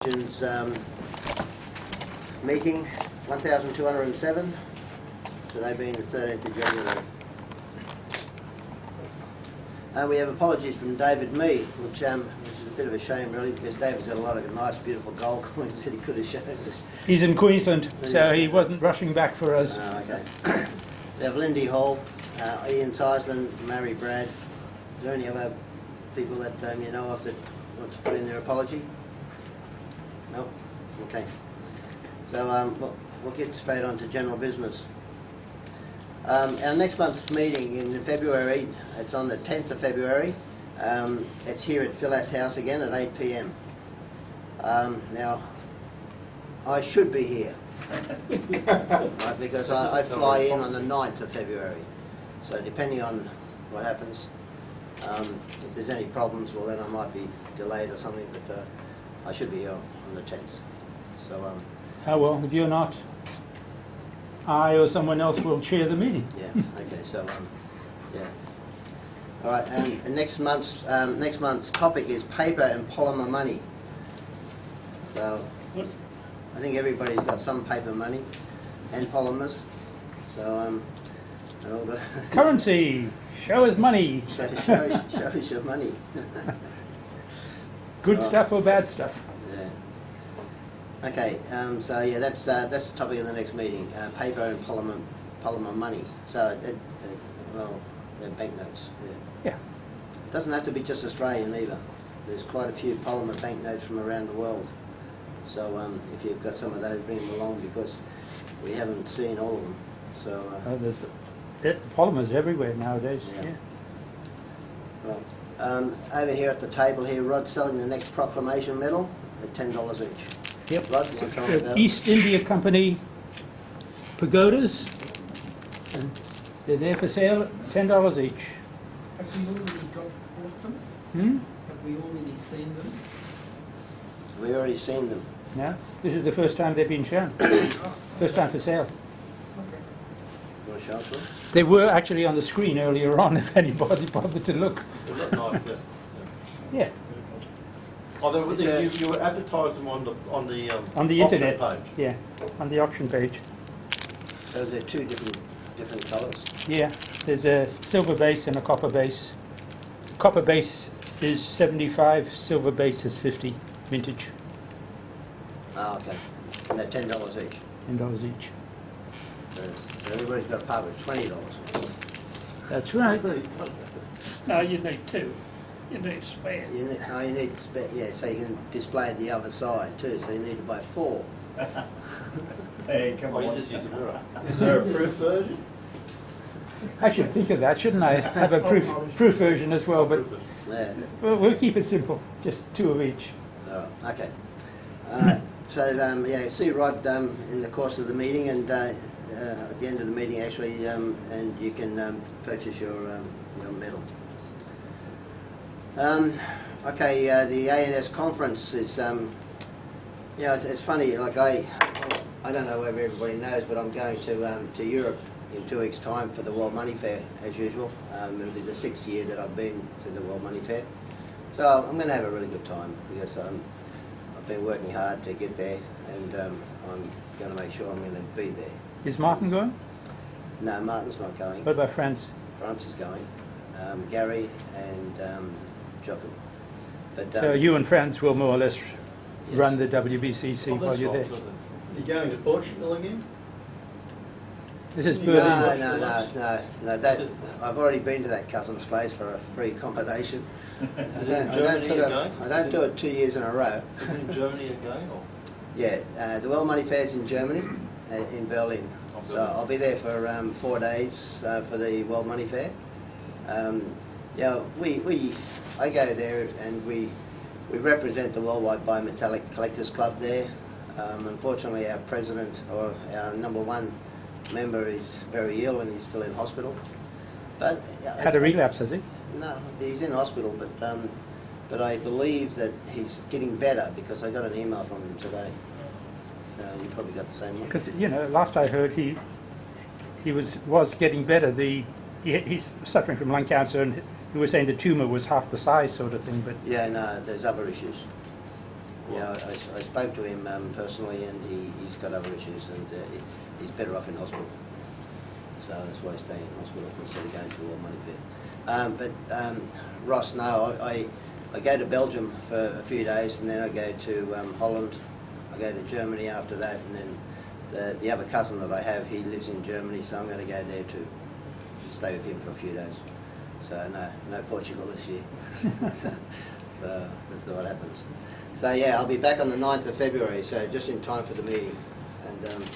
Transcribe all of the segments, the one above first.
Meeting 1207, today being the 13th of January. We have apologies from David Mee, which is a bit of a shame really, because David's got a lot of nice beautiful gold coins that he could have shown us. He's in Queensland, so he wasn't rushing back for us. Okay. We have Lindy Hall, Ian Seisland, Mary Brad. Is there any other people that you know of that want to put in their apology? No? Okay. So we'll get straight on to general business. Our next month's meeting in February, it's on the 10th of February. It's here at Phyllis House again at 8 p.m. Now, I should be here, right, because I fly in on the 9th of February. So depending on what happens, if there's any problems, well then I might be delayed or something, but I should be here on the 10th. So, well, if you're not, I or someone else will chair the meeting. Yeah. Okay. So, yeah. All right. And next month's topic is paper and polymer money. So, I think everybody's got some paper money and polymers. So, and all the Currency, show us money. show us your money. Good stuff or bad stuff? Yeah. Okay, so yeah, that's the topic of the next meeting, paper and polymer money. So, well, they're banknotes. Yeah. It doesn't have to be just Australian either. There's quite a few polymer banknotes from around the world. So if you've got some of those, bring them along because we haven't seen all of them. So There's polymers everywhere nowadays. Yeah. Yeah. right. Over here at the table here, Rod's selling the next proclamation medal at $10 each. Yep. Rod, you want to tell me So about it? East India Company pagodas, and they're there for sale at $10 each. Have we already bought them? Have we already seen them? We've already seen them. No, this is the first time they've been shown. First time for sale. Okay. You want to show us one? They were actually on the screen earlier on, if anybody bothered to look. They look nice, yeah. Yeah, Oh, Is you were advertising them on the on the auction internet. page. Yeah, on the auction page. So they're two different colours. Yeah, there's a silver base and a copper base. Copper base is 75, silver base is 50, vintage, Ah, okay. And they're $10 each. $10 each. So everybody's got a part with $20. That's right. No, you need two. You need spare. You need yeah, so you can display the other side too. So you need to buy 4. Hey, come on. You just use a mirror. Is there a proof version? I should think of that, shouldn't I? Have a proof version as well, but Yeah. we'll keep it simple, just 2 of each. Okay. All right. So yeah, see Rod in the course of the meeting, and at the end of the meeting actually, and you can purchase your medal. Okay, the ANS conference is, it's funny. Like I don't know whether everybody knows, but I'm going to Europe in 2 weeks' time for the World Money Fair as usual. It'll be the 6th year that I've been to the World Money Fair, so I'm going to have a really good time because I've been working hard to get there, and I'm going to make sure I'm going to be there. Is Martin going? No, Martin's not going. What about France? France is going. Gary and Jochen. But So you and friends will more or less run the WBCC while you're there. You going to Portugal again? This is Berlin. No. That I've already been to that cousin's place for a free accommodation. Is it in Germany you're going? I don't do it 2 years in a row. Is it in Germany again? Or? Yeah, the World Money Fair's in Germany, in Berlin. Oh, So Berlin. I'll be there for 4 days for the World Money Fair. Yeah, I go there and we represent the Worldwide Bimetallic Collectors Club there. Unfortunately, our president or our #1 member is very ill and he's still in hospital. But Had a relapse, has he? No, he's in hospital, but I believe that he's getting better because I got an email from him today. So you probably got the same one. Because last I heard he was getting better. He's suffering from lung cancer, and he was saying the tumour was half the size, sort of thing. But Yeah, no, there's other issues. Yeah, I spoke to him personally, and he's got other issues, and he's better off in hospital. So that's why he's staying in hospital instead of going to War Money Fair. But Ross, no, I go to Belgium for a few days, and then I go to Holland. I go to Germany after that, and then the other cousin that I have, he lives in Germany, so I'm going to go there too, stay with him for a few days. So no Portugal this year. So, that's what happens. So yeah, I'll be back on the 9th of February, so just in time for the meeting. And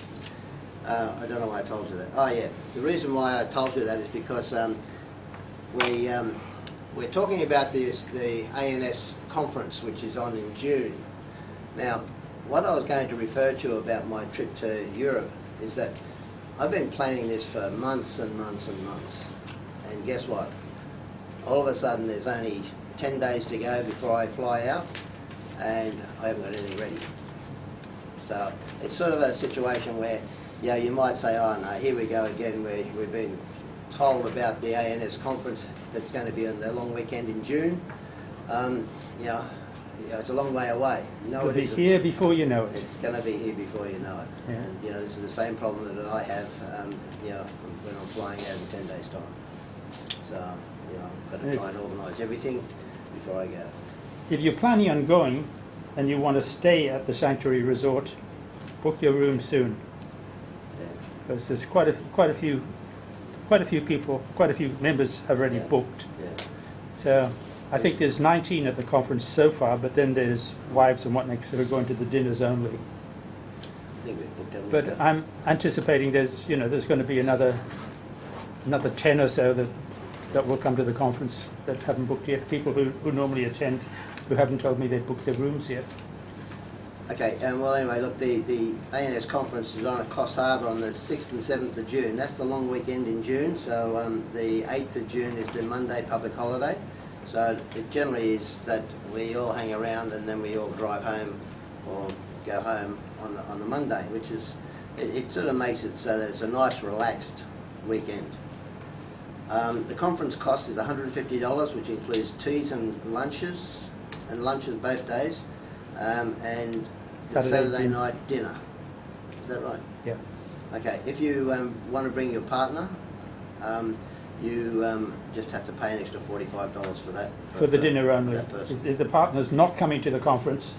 I don't know why I told you that. Oh yeah, the reason why I told you that is because we're talking about the ANS conference, which is on in June. Now, what I was going to refer to about my trip to Europe is that I've been planning this for months and months and months. And guess what? All of a sudden there's only 10 days to go before I fly out, and I haven't got anything ready. So it's sort of a situation where, you know, you might say, oh no, here we go again. We've been told about the ANS conference that's going to be on the long weekend in June. You know, it's a long way away. No, It'll it be isn't. here before you know it. It's going to be here before you know it. Yeah. And you know, this is the same problem that I have, you know, when I'm flying out in 10 days' time. So, you know, I've got to try and organise everything before I go. If you're planning on going and you want to stay at the Sanctuary Resort, book your room soon, Yeah. because there's quite a few people, quite a few members have already Yeah. booked. Yeah. So I think there's 19 at the conference so far, but then there's wives and whatnot that are going to the dinners only. I think we've booked everything. But I'm anticipating there's going to be another 10 or so that will come to the conference that haven't booked yet. People who normally attend, who haven't told me they've booked their rooms yet. Okay, well anyway, look, the ANS conference is on at Coffs Harbour on the 6th and 7th of June. That's the long weekend in June, so the 8th of June is the Monday public holiday. So it generally is that we all hang around and then we all drive home or go home on the Monday, which is, it sort of makes it so that it's a nice relaxed weekend. The conference cost is $150, which includes teas and lunches both days, and the Saturday night dinner. Is that right? Yeah. Okay, if you want to bring your partner, you just have to pay an extra $45 for that. For the dinner only. That person. If the partner's not coming to the conference,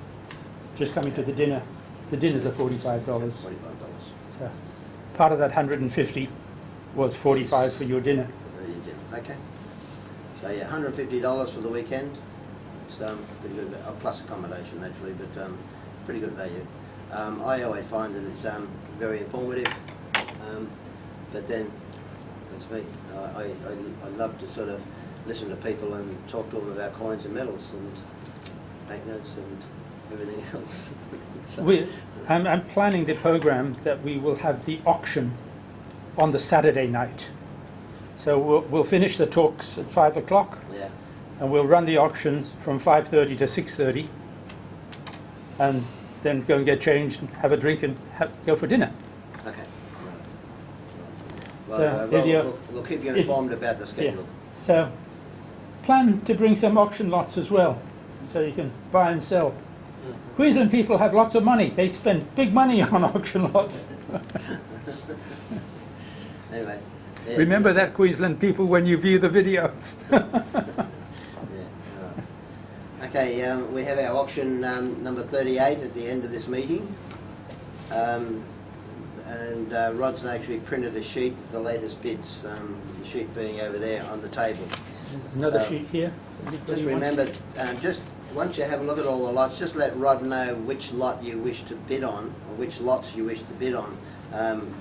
just coming to the dinner, the dinners are $45. $45. So part of that 150 was 45 for your dinner. For your dinner. Okay. So yeah, $150 for the weekend. It's pretty good, plus accommodation naturally, but pretty good value. I always find that it's very informative, but then that's me. I love to sort of listen to people and talk to them about coins and medals and banknotes and everything else. So, I'm planning the program that we will have the auction on the Saturday night. So we'll finish the talks at 5 o'clock. yeah. And we'll run the auction from 5:30 to 6:30, and then go and get changed and have a drink and go for dinner. Okay. So, Well, if you're- we'll keep you informed about the schedule. So plan to bring some auction lots as well, so you can buy and sell. Queensland people have lots of money. They spend big money on auction lots. Anyway. Yeah, Remember yes, that, Queensland people, when you view the video. Yeah, all right. Okay, we have our auction number 38 at the end of this meeting. And Rod's actually printed a sheet with the latest bids, the sheet being over there on the table. There's another So, sheet here. Just remember, just once you have a look at all the lots, just let Rod know which lot you wish to bid on, or which lots you wish to bid on,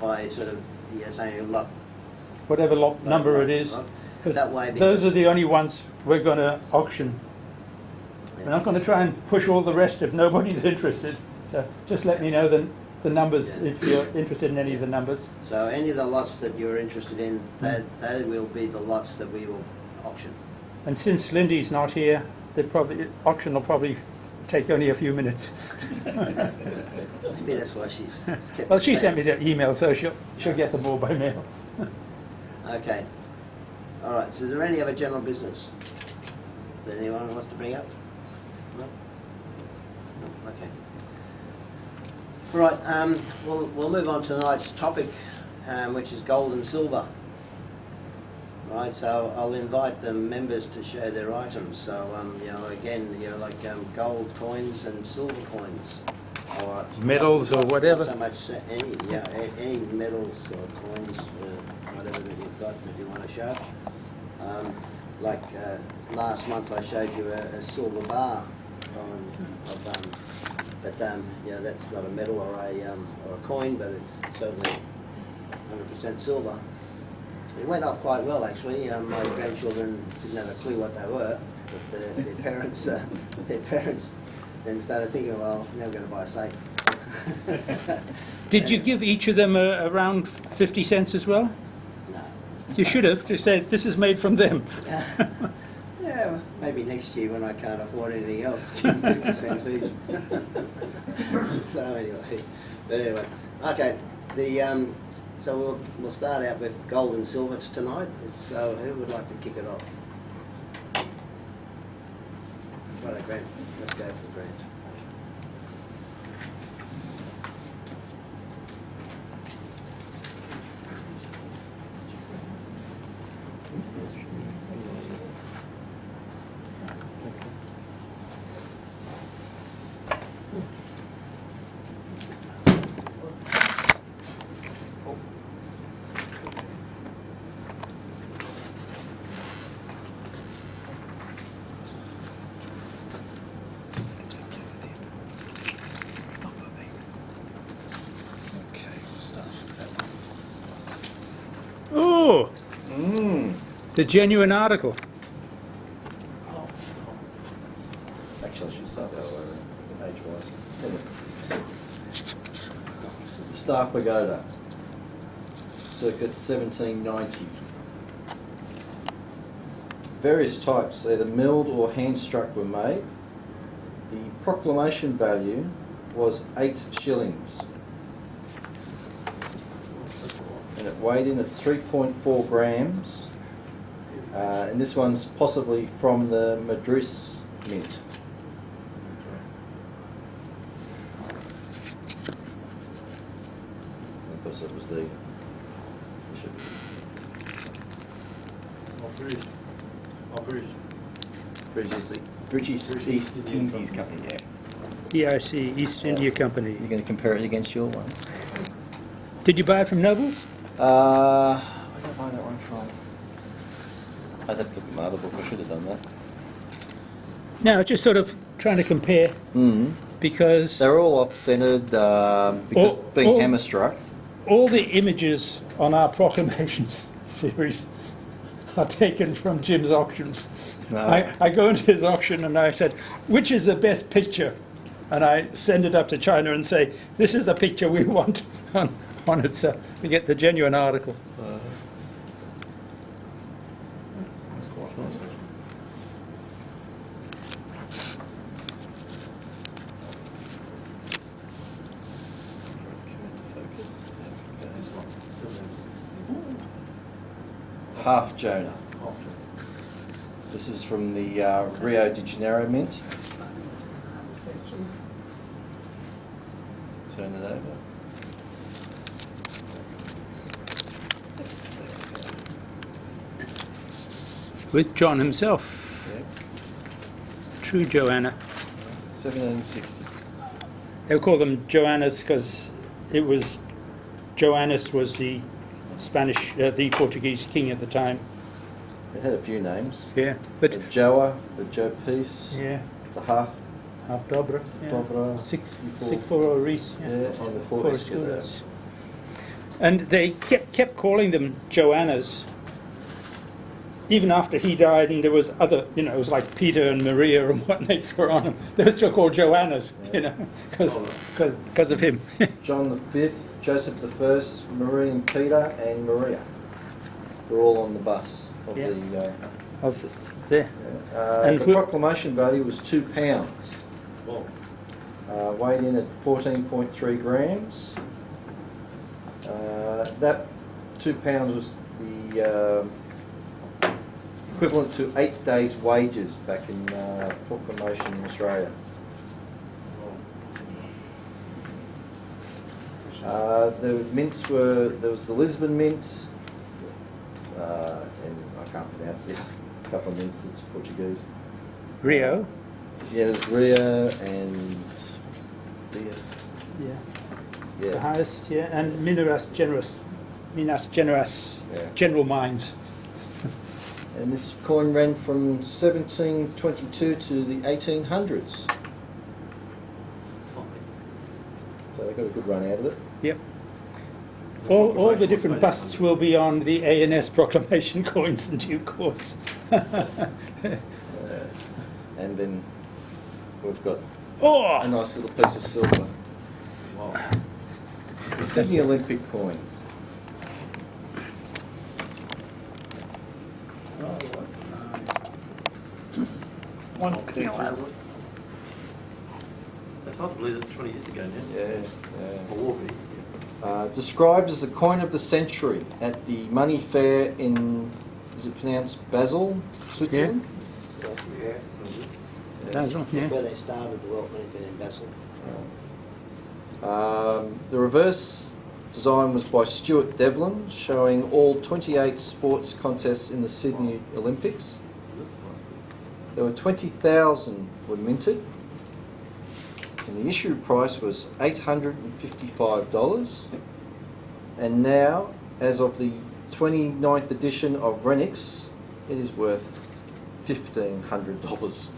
by sort of saying a lot. Whatever lot number it is. lot. 'Cause That way, those because- are the only ones we're going to auction. We're not going to try and push all the rest if nobody's interested. So just let me know the numbers if you're interested in any of the numbers. So any of the lots that you're interested in, they will be the lots that we will auction. And since Lindy's not here, auction will probably take only a few minutes. Maybe that's why she's kept. Well, she it sent me the email, so she'll get them all by mail. Okay. All right. So is there any other general business that anyone wants to bring up? No? No? Okay. Right, we'll move on to tonight's topic, which is gold and silver. Right, so I'll invite the members to show their items. So, you know, again, you know, like gold coins and silver coins. Or Medals or whatever. Not so much any medals or coins, whatever that you've got that you want to show. Like last month I showed you a silver bar but you know, that's not a medal or a coin, but it's certainly 100% silver. It went off quite well actually. My grandchildren didn't have a clue what they were, but their parents then started thinking, well, now we're going to buy a safe. Did you give each of them around 50 cents as well? No. You should have, to say this is made from them. Yeah, maybe next year when I can't afford anything else, 50 cents each. So anyway, okay. So we'll start out with gold and silver tonight. So who would like to kick it off? Right, Grant. Let's go for Grant. Oh, the genuine article. Actually, I should start that way, age-wise. Star Pagoda, circa 1790. Various types, either milled or hand-struck, were made. The proclamation value was 8 shillings. And it weighed in at 3.4 grams. And this one's possibly from the Madras Mint. Of course, it was the bishop. British East Indies Company, yeah. EIC, East India Company. You're going to compare it against your one? Did you buy it from Nobles? Where did I buy that one from? I'd have to look at my other book. I should have done that. No, just sort of trying to compare because They're all off-centred because being hammer-struck. all the images on our proclamations series are taken from Jim's auctions. No. I go into his auction and I said, which is the best picture? And I send it up to China and say, this is the picture we want on it, so we get the genuine article. Half Jonah. This is from the Rio de Janeiro Mint. Turn it over. With John himself, Yeah. true Joanna. 1760. They call them Joannas because it was Joannes was the Spanish, the Portuguese king at the time. It had a few names. Yeah, The but Joa, the Joe Peace, yeah, the Half half Dobra. Yeah. Dobra, Six four- for Reese. yeah, and the Four Forest Escazers. Schoolhouse. And they kept calling them Joannas, even after he died. And there was other, you know, it was like Peter and Maria and what names were on them. They were still called Joannas, you know, because of him. John V, Joseph I, Marie and Peter, and Maria. They're all on the bus of Yeah. the. Of there. And The who- proclamation value was £2. Weighed in at 14.3 grams. That £2 was the equivalent to 8 days' wages back in proclamation in Australia. The mints were, there was the Lisbon mint, and I can't pronounce it, a couple of mints that's Portuguese. Rio. Yeah, there's Rio and Rio. Yeah. Yeah. The highest, yeah, and Minas Generas, Yeah. General Mines. And this coin ran from 1722 to the 1800s. So they got a good run out of it. Yep. All the different busts will be on the ANS proclamation coins in due course. And then we've got a Oh! nice little piece of silver. The Sydney Olympic coin. One kilo. That's hard to believe that's 20 years ago now. Yeah. Or will be. Described as the coin of the century at the money fair in, is it pronounced Basel, Switzerland? Yeah. Basil, yeah. Where they started the World Olympic in Basel. The reverse design was by Stuart Devlin, showing all 28 sports contests in the Sydney Olympics. There were 20,000 were minted, and the issue price was $855. And now, as of the 29th edition of Renix, it is worth $1,500.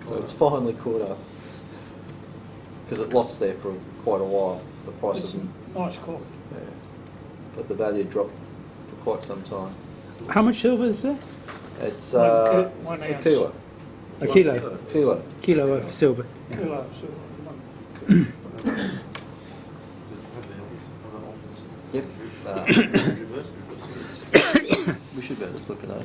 So it's finally caught up, because it lost there for quite a while. The price It's of a nice coin. yeah. But the value dropped for quite some time. How much silver is there? It's One a ounce. kilo. A kilo. Kilo of silver. Yeah. Kilo, so one. Yep. We should be able to flip it over.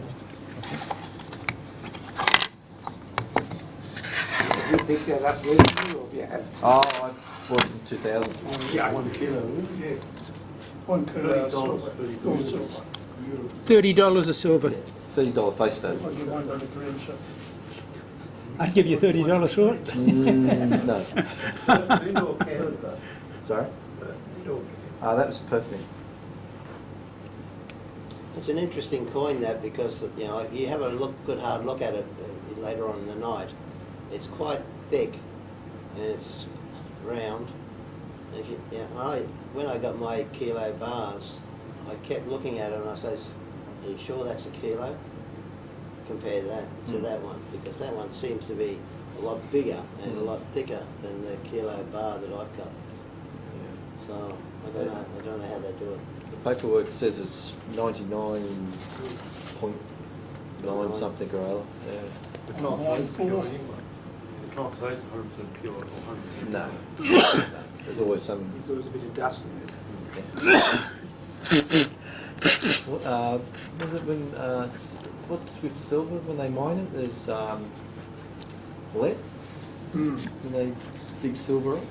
Have you picked that up recently, or have you had it? Oh, I bought it in 2000. Yeah. 1 kilo. Yeah. One kilo. $30, Silver. $30. Gold silver. $30 of silver. Yeah, $30 face value. What do you want on the green silver? I'd give you $30 for it. No. Indoor can. Sorry? Indoor That was perfect. It's an interesting coin, that, because you know you have a good hard look at it later on in the night. It's quite thick and it's round. And if when I got my kilo bars, I kept looking at it and I says, "Are you sure that's a kilo?" Compare that to that one, because that one seems to be a lot bigger and a lot thicker than the kilo bar that I've got. So I don't know how they do it. The paperwork says it's 99.9 something or other. Yeah. They can't say it's pure anyway. They can't say it's 100% pure or 100%. No. There's always some. There's always a bit of dust in it. What, was it when, what's with silver when they mine it? There's lead when they dig silver up?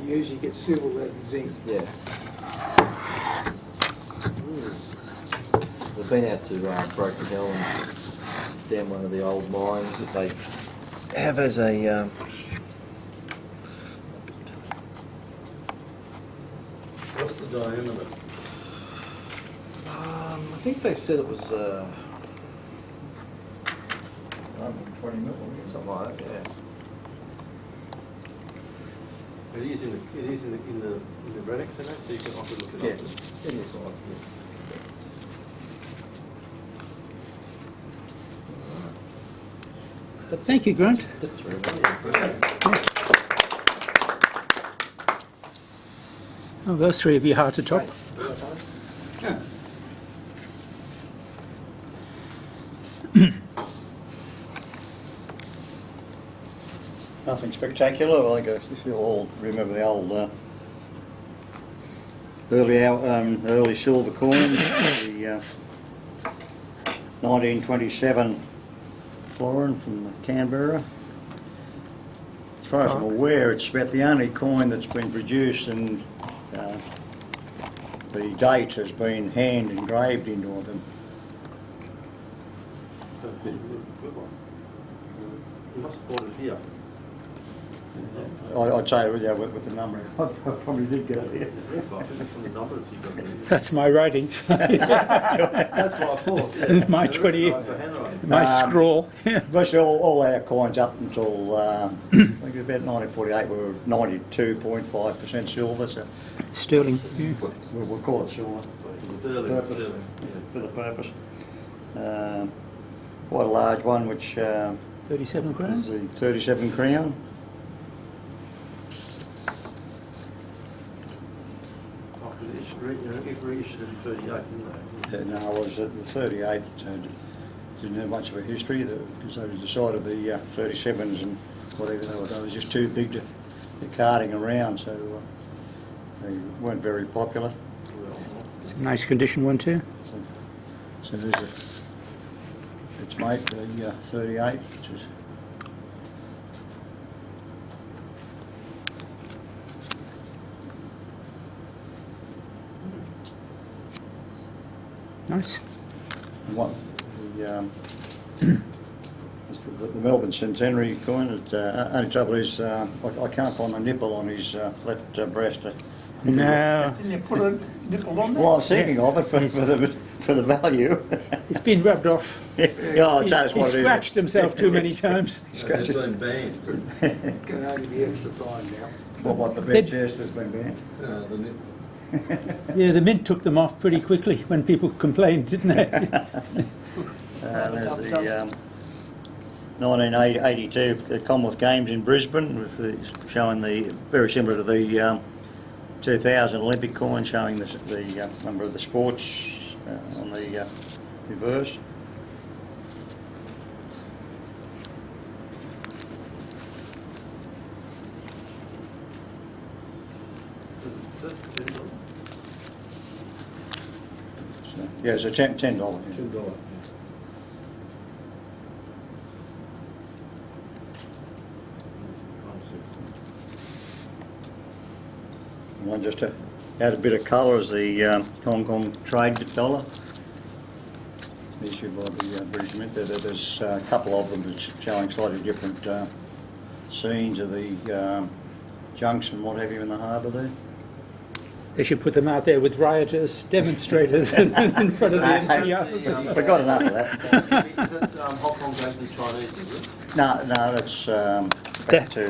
You usually get silver, lead and zinc. Yeah. We've been out to Broken Hill and down one of the old mines that they have as a What's the diameter? I think they said it was 120 millimetres. something like that. Yeah. It is in the Renix Centre, so you can often look it Yeah, up. it is. Thank you, Grant. Just three. Oh, those three would be hard to top. Nothing spectacular. I think you all remember the old early silver coins, the 1927 florin from Canberra. As far as I'm aware, it's about the only coin that's been produced and the date has been hand engraved into them. You must have bought it here. I'd say, yeah, with the number, I probably did get it there. It looks like it from the numbers you got there. That's my writing. That's what I thought, yeah. My It looks 20 like it's a handwriting. My scrawl. Virtually all our coins up until, I think about 1948, we were 92.5% silver, so Sterling. Yeah. we'll call it silver Sterling, Purpose. sterling, for the purpose. Quite a large one, which 37 is crowns. the 37 crown. Oh, because it reissued in 38, didn't they? No, I was at the 38, didn't have much of a history, because they decided the 37s and whatever they were just too big to be carting around, so they weren't very popular. It's a nice condition one too. So there's its mate, the 38, which is Nice. what it's the Melbourne Centenary coin. Only trouble is I can't find the nipple on his left breast. No, Didn't you put a nipple on there? Well, I was thinking of it for the value. it's been rubbed off. Yeah, I'll tell us He what it is. scratched himself too many times. Scratched it. been banned. Can only be extra fine now. What the bed chest has been banned. The nip. Yeah, the Mint took them off pretty quickly when people complained, didn't they? There's the 1982 Commonwealth Games in Brisbane, showing the very similar to the 2000 Olympic coin, showing the number of the sports on the reverse. Is that $10? So, yeah, it's a $10. Yeah. $2. And one just to add a bit of colour is the Hong Kong trade dollar, issued by the British Mint. There's a couple of them that's showing slightly different scenes of the junks and what have you in the harbour there. They should put them out there with rioters, demonstrators in front of the NCR. Forgot enough of that. Is that Hong Kong going to the Chinese, is it? No, that's back to...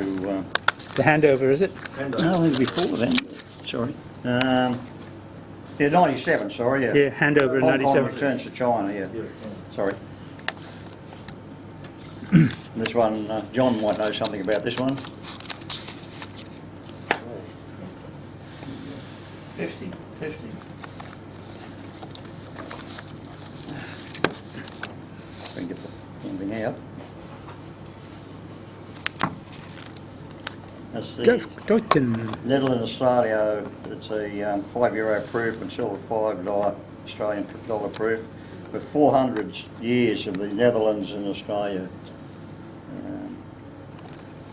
The handover, is it? no, I think before then. Sorry. Yeah, 97, sorry, yeah. Yeah, handover in Hong Kong 97. returns to China, yeah. Yeah. Sorry. This one, John might know something about this one. 50. If we can get the thing out. That's the Deutken. Netherlands, Australia. It's a €5 proof and silver $5 Australian dollar proof, with 400 years of the Netherlands and Australia.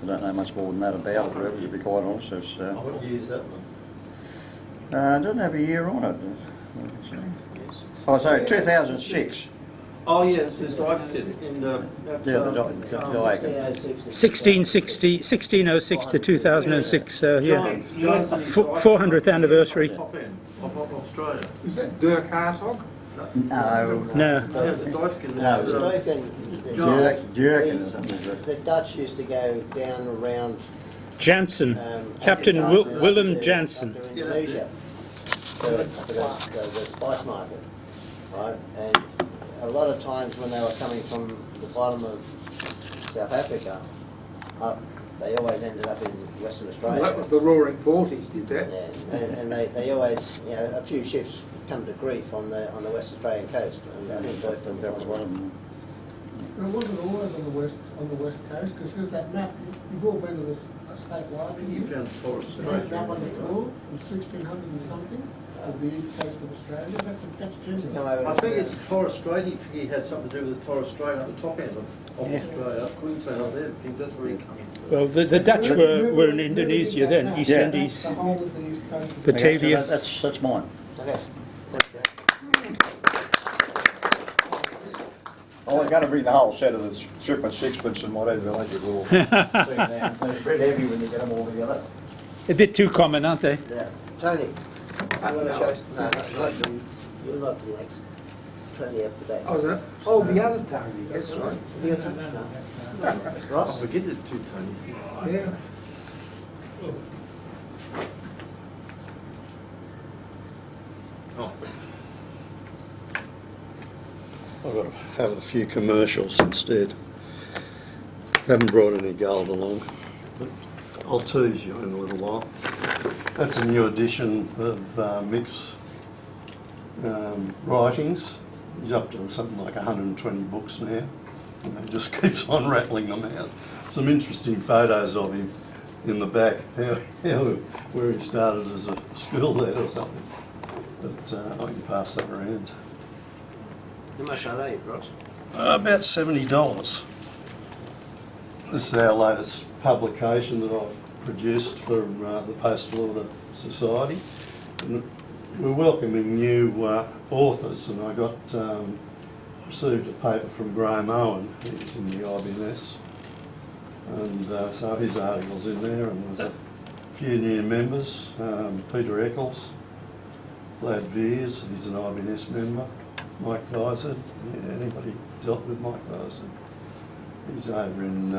I don't know much more than that about it, really, to be quite honest. It's, What year is that one? it doesn't have a year on it. Oh, sorry, 2006. Oh, yeah, it's this Dyfkin in the... Yeah, the Dyken. 1606 to 2006, yeah. John's 400th anniversary. Top end of Australia. Is that Dirk Hartog? No. No. Yeah, the Dyfkin No, is... Durkin or something. The Dutch used to go down around Jansen. Captain Willem Jansen. Indonesia for the spice market, right? And a lot of times when they were coming from the bottom of South Africa up, they always ended up in Western Australia. That was the Roaring Forties did that. Yeah, and they always, you know, a few ships come to grief on the West Australian coast, and I think That was one of them. But it wasn't always on the west coast, because there's that map, you've all been to the state library You here. found Torres Strait. That map on the floor from 1600 and something, of the east coast of Australia, that's Jersey. come over. I think it's Torres Strait, if he had something to do with the Torres Strait at the top end of Australia, Queensland up there, I think that's where he came in. Well, the Dutch were in Indonesia then, East Yeah. Indies, The whole of the east coast. of Batavia. Okay, so that's mine. Okay. Thanks, Jack. I was going to bring the whole set of the strip and sixpence and whatever they did all. They're a bit heavy when you get them all together. A bit too common, aren't they? Yeah. Tony, you want to show? No, not you. You're not the ex. Tony up to date. Oh, is that? Oh, the other Tony, that's right. Have you got some? No. I Ross? forget there's two Tonys. Yeah. Oh. I've got to have a few commercials instead. Haven't brought any gold along, but I'll tease you in a little while. That's a new edition of Mick's writings. He's up to something like 120 books now, and he just keeps on rattling them out. Some interesting photos of him in the back, where he started as a school lad or something. But I can pass that around. How much are they, Ross? About $70. This is our latest publication that I've produced for the Postal Order Society. And we're welcoming new authors, and I got received a paper from Graham Owen. He's in the IBNS, and so his article's in there. And there's a few new members: Peter Eccles, Vlad Veers, he's an IBNS member. Mike Visor, yeah, anybody dealt with Mike Visor? He's over in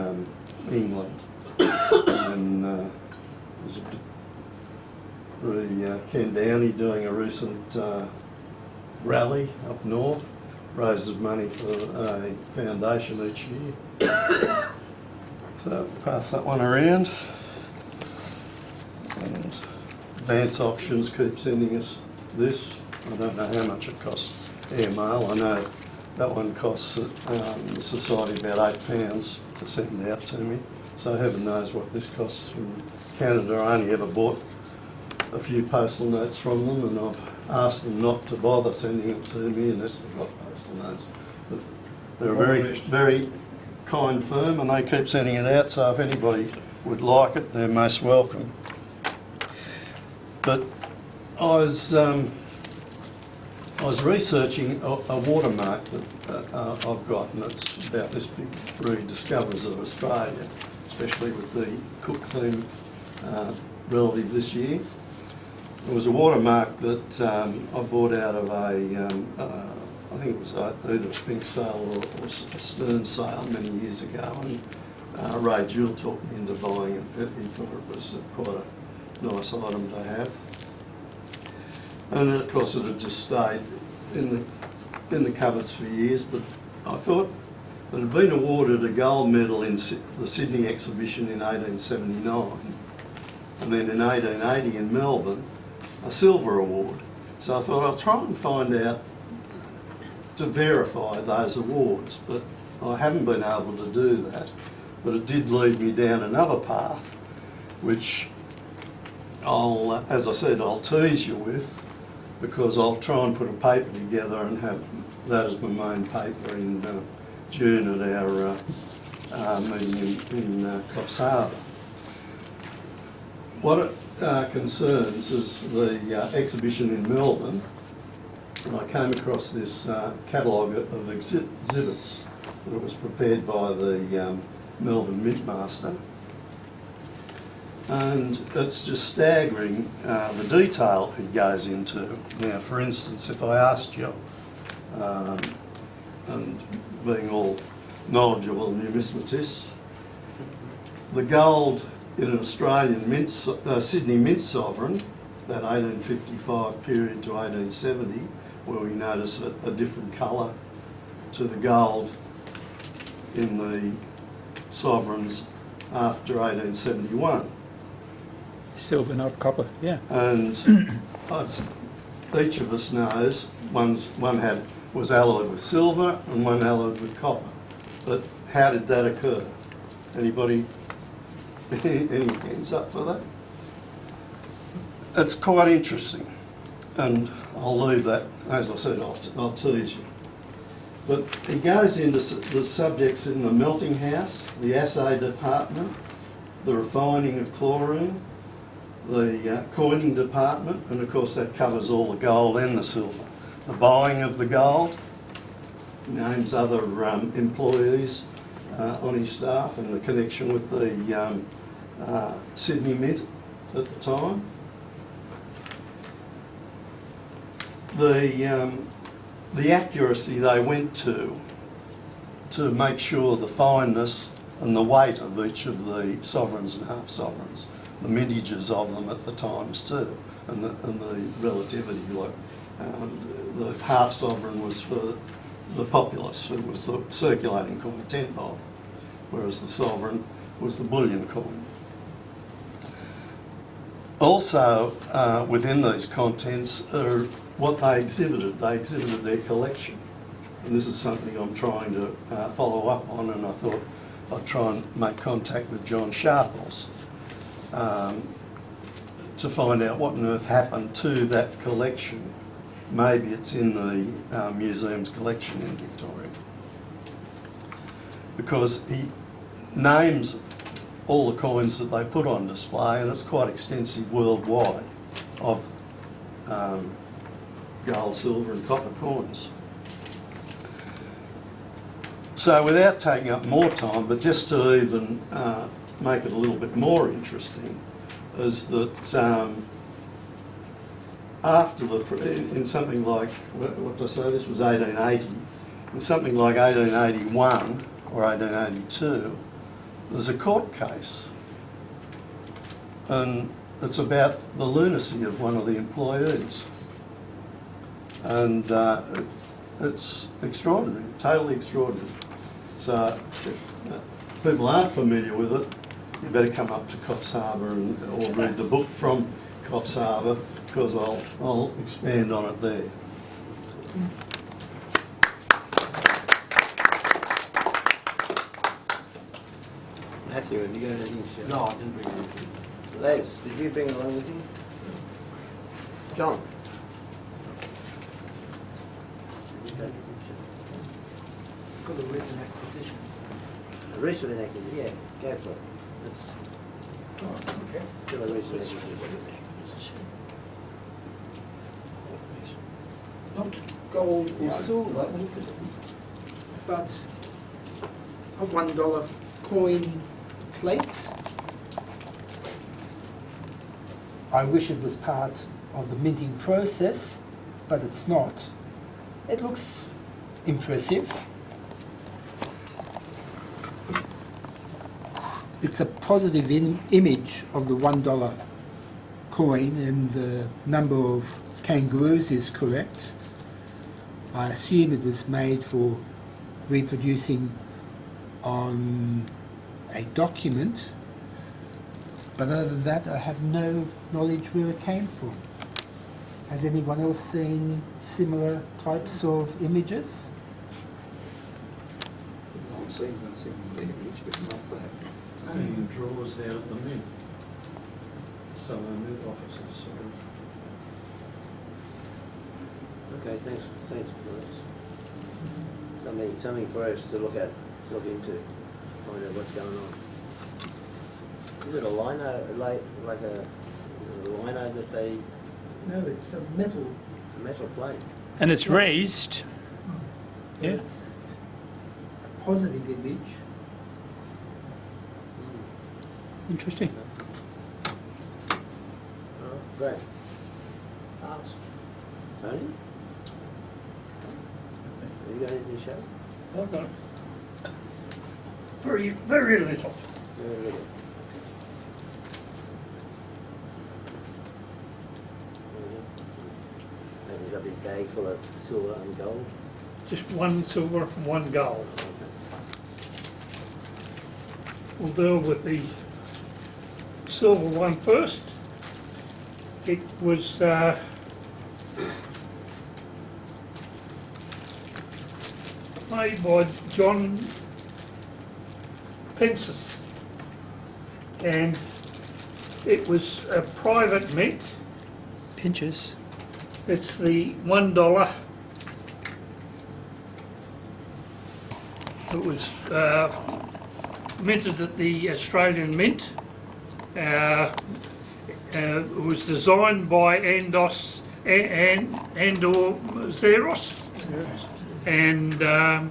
England. And there's a Ken Downey doing a recent rally up north, raises money for a foundation each year. So pass that one around. And Advance Auctions keep sending us this. I don't know how much it costs. Airmail, I know that one costs the Society about £8 to send out to me, so heaven knows what this costs from Canada. I only ever bought a few postal notes from them, and I've asked them not to bother sending it to me unless they've got postal notes. But they're a very, very kind firm, and they keep sending it out, so if anybody would like it, they're most welcome. But I was researching a watermark that I've got, and it's about this big rediscoveries of Australia, especially with the Cook theme relative this year. It was a watermark that I bought out of I think it was either a Spink sale or a Stern sale many years ago, and Ray Jewell talked me into buying it. He thought it was quite a nice item to have. And then, of course, it had just stayed in the cupboards for years, but I thought it had been awarded a gold medal in the Sydney exhibition in 1879, and then in 1880 in Melbourne, a silver award. So I thought I'll try and find out to verify those awards, but I haven't been able to do that. But it did lead me down another path, which I'll, as I said, I'll tease you with, because I'll try and put a paper together and have that as my main paper in June at our meeting in Coffs Harbour. What it concerns is the exhibition in Melbourne, and I came across this catalogue of exhibits that was prepared by the Melbourne Mintmaster. And it's just staggering the detail it goes into. Now, for instance, if I asked you, and being all knowledgeable numismatists, the gold in an Australian Sydney mint sovereign, that 1855 period to 1870, where we notice a different colour to the gold in the sovereigns after 1871. Silver, not copper, yeah. And each of us knows one was alloyed with silver and one alloyed with copper. But how did that occur? Anybody, any hands up for that? It's quite interesting, and I'll leave that, as I said, I'll tease you. But he goes into the subjects in the melting house, the assay department, the refining of chlorine, the coining department, and of course that covers all the gold and the silver. The buying of the gold, names other employees on his staff in the connection with the Sydney Mint at the time. The accuracy they went to make sure the fineness and the weight of each of the sovereigns and half-sovereigns, the mintages of them at the times too, and the relativity, like the half-sovereign was for the populace, it was the circulating coin, 10 bob, whereas the sovereign was the bullion coin. Also, within these contents are what they exhibited their collection. And this is something I'm trying to follow up on, and I thought I'd try and make contact with John Sharples to find out what on earth happened to that collection. Maybe it's in the museum's collection in Victoria. Because he names all the coins that they put on display, and it's quite extensive worldwide, of gold, silver and copper coins. So without taking up more time, but just to even make it a little bit more interesting, is that after in something like, what did I say, this was 1880, in something like 1881 or 1882, there's a court case, and it's about the lunacy of one of the employees. And it's extraordinary, totally extraordinary. So if people aren't familiar with it, you better come up to Coffs Harbour or read the book from Coffs Harbour, because I'll expand on it there. Matthew, have you got anything to share? No, I didn't bring anything. Les, did you bring it along with you? John? Got a recent acquisition. A recent enacted, yeah, go for it. That's Oh, okay. still a recent enacted. Not gold or silver, but a $1 coin plate. I wish it was part of the minting process, but it's not. It looks impressive. It's a positive image of the $1 coin, and the number of kangaroos is correct. I assume it was made for reproducing on a document, but other than that I have no knowledge where it came from. Has anyone else seen similar types of images? I've seen the image, but not that. Hanging drawers down at the Mint. Some of the Mint offices. Okay, thanks for this. Something for us to look into, find out what's going on. Is it a lino, like a, is it a lino that they, No, it's a metal. a metal plate? And it's raised. Yeah. It's a positive image. Interesting. Oh, great. Pass. Tony? Have you got anything to show? I've got very, very little. Very little. Maybe a big bag full of silver and gold. Just one silver and one gold. We'll deal with the silver one first. It was made by John Pensis, and it was a private mint. Pinches. It's the $1. It was minted at the Australian Mint. It was designed by Andor Zeros. and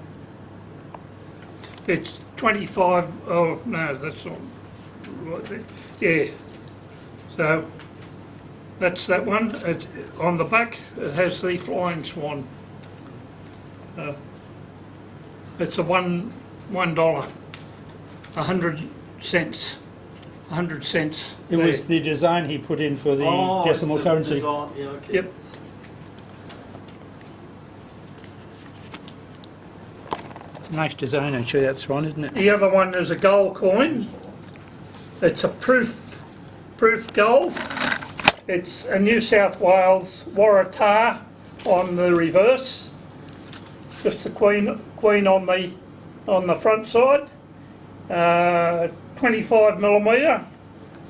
it's 25. Oh no, that's not right there. Yeah. So that's that one. On the back it has the flying swan. It's a $1, 100 cents. 100 cents. It was the design he put in for the Oh, decimal it's a currency. design, yeah, okay. Yep. It's a nice design, actually, that swan, isn't it? The other one is a gold coin. It's a proof gold. It's a New South Wales Waratah on the reverse. Just the queen on the front side. 25mm.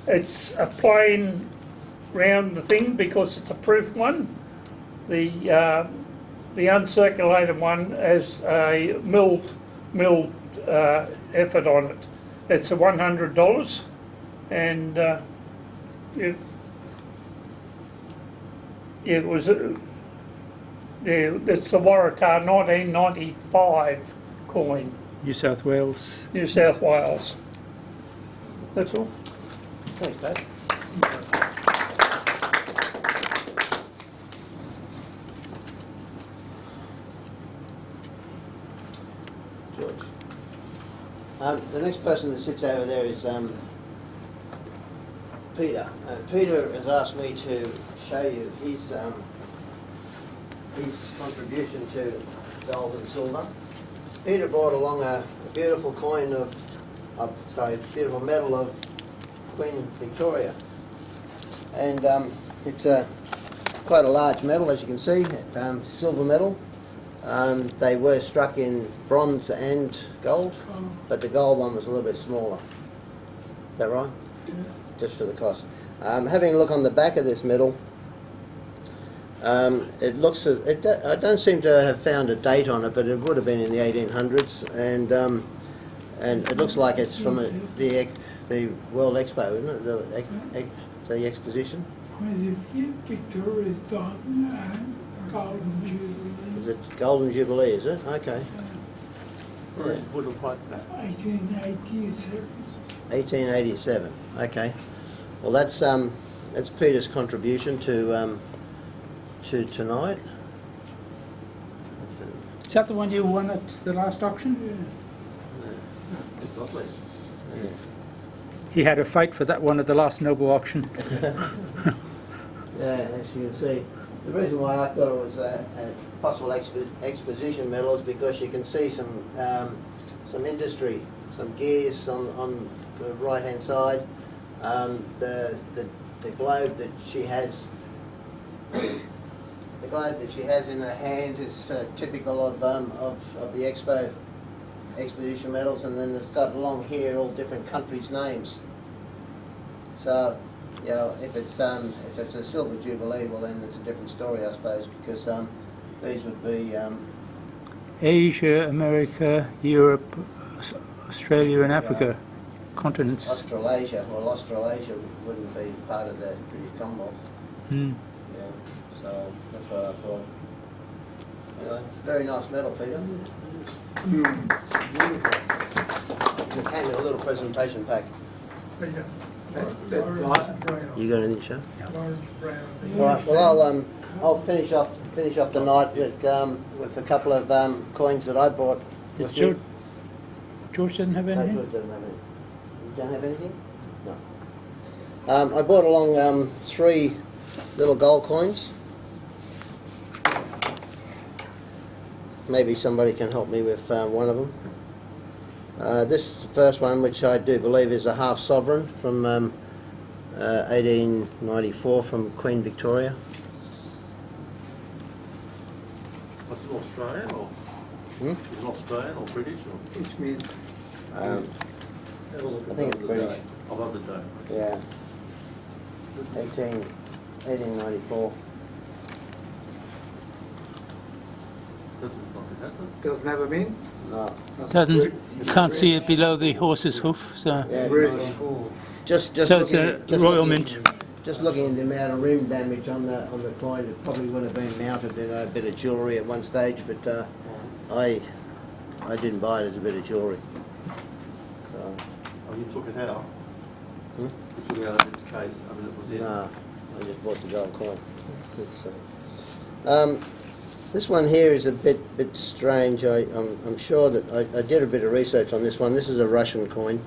It's a plain round the thing because it's a proof one. The uncirculated one has a milled effort on it. It's a $100, and it was it's the Waratah 1995 coin, New South Wales. New South Wales. That's all. Thanks, Dave. George. The next person that sits over there is Peter. Peter has asked me to show you his contribution to gold and silver. Peter brought along a beautiful coin beautiful medal of Queen Victoria, and it's quite a large medal, as you can see, silver medal. They were struck in bronze and gold, but the gold one was a little bit smaller. Is that right? Yeah. Just for the cost. Having a look on the back of this medal, it looks. I don't seem to have found a date on it, but it would have been in the 1800s, and it looks like it's from the World Expo, isn't it? The exposition. Victoria's done Golden Jubilee. Is it Golden Jubilee? Is it? Okay. Right, would have liked that. 1887. 1887. Okay. Well, that's Peter's contribution to tonight. Is that the one you won at the last auction? It's lovely. Yeah. He had a fight for that one at the last Noble auction. Yeah, as you can see, the reason why I thought it was a possible exposition medal is because you can see some industry, some gears on the right hand side. The globe that she has, the globe that she has in her hand is typical of the exposition medals, and then it's got along here all different countries' names. So, you know, if it's a silver jubilee, well then it's a different story, I suppose, because these would be Asia, America, Europe, Australia and Africa continents. Australasia. Well, Australasia wouldn't be part of the British Commonwealth. Hmm. Yeah, so that's what I thought. Anyway, very nice medal, Peter. It came in a little presentation pack. You got anything to show? All right. Well, I'll finish off the night with a couple of coins that I bought. Did George doesn't have No, anything? George doesn't have anything. You don't have anything? No. I bought along 3 little gold coins. Maybe somebody can help me with one of them. This first one, which I do believe is a half sovereign from 1894 from Queen Victoria. What's it, Australian or? Hmm? Is it Australian or British or? Which means Have a look I think it's above the British. date. Above the date. Yeah. 1894. Doesn't look like it, has it? doesn't have a mean. No. Doesn't, you can't see it below the horse's hoof, so. Yeah, British. just So it's looking, a Royal Mint. Just looking at the amount of rim damage on the coin, it probably would have been mounted in a bit of jewellery at one stage, but I didn't buy it as a bit of jewellery. So, Oh, you took it out? Hmm? You took it out of its case, I mean, it was in. no, I just bought the gold coin. It's, this one here is a bit strange. I'm sure that I did a bit of research on this one. This is a Russian coin.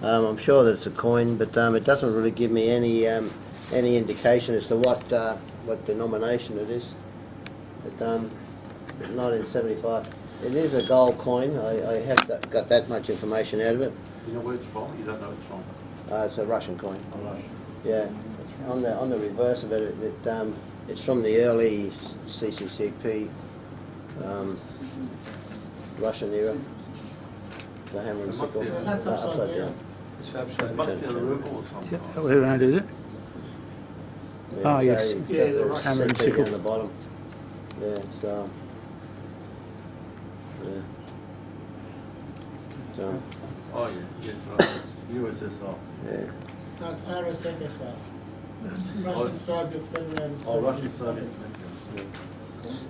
I'm sure that it's a coin, but it doesn't really give me any indication as to what denomination it is. But 1975. It is a gold coin. I have got that much information out of it. You know where it's from? You don't know it's from? It's a Russian coin. Oh, Russia. Yeah. On the reverse of it, it's from the early CCCP Russian era. The hammer and It must sickle. be a- That's upside down. It must be a ruble or something. Is that way around, is it? Yeah, Oh, so yes. you've got Yeah, the the hammer and CP sickle. down the bottom. Yeah, so. Yeah. So, Oh, yeah, right. It's USSR. yeah. No, it's RSFSR. Russian Soviet Federated. Oh, Russian Soviet.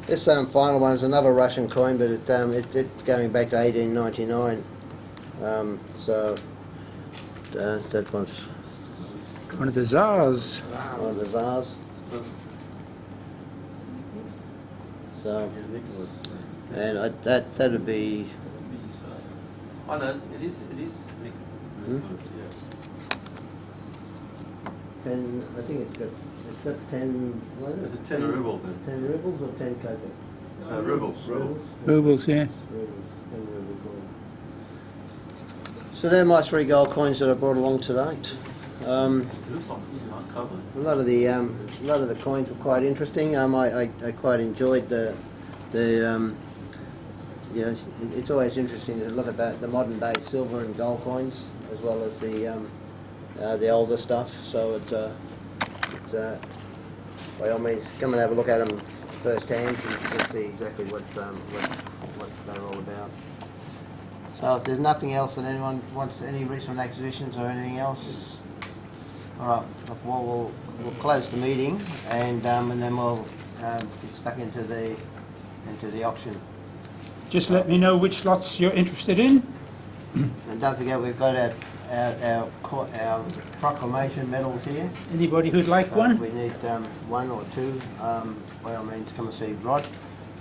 This final one is another Russian coin, but it going back to 1899. So that one's One of the Tsars. one of the Tsars. So, So, yeah, Nicholas. and that'd be Oh, no, it is Nicholas, yeah. 10. I think it's got 10. What Is it 10 ruble then? 10 rubles or 10 kopek? Rubles. Rubles, yeah. Rubles, 10 ruble coin. So they're my 3 gold coins that I brought along tonight. It looks like it's cousin. A lot of the coins were quite interesting. I quite enjoyed the you know, it's always interesting to look at the modern day silver and gold coins as well as the older stuff. So by all means, come and have a look at them firsthand and see exactly what they're all about. So if there's nothing else that anyone wants, any recent acquisitions or anything else, all right. Well, we'll close the meeting and then we'll get stuck into the auction. Just let me know which lots you're interested in. And don't forget, we've got our proclamation medals here. Anybody who'd like one? We need 1 or 2. By all means, come and see Rod,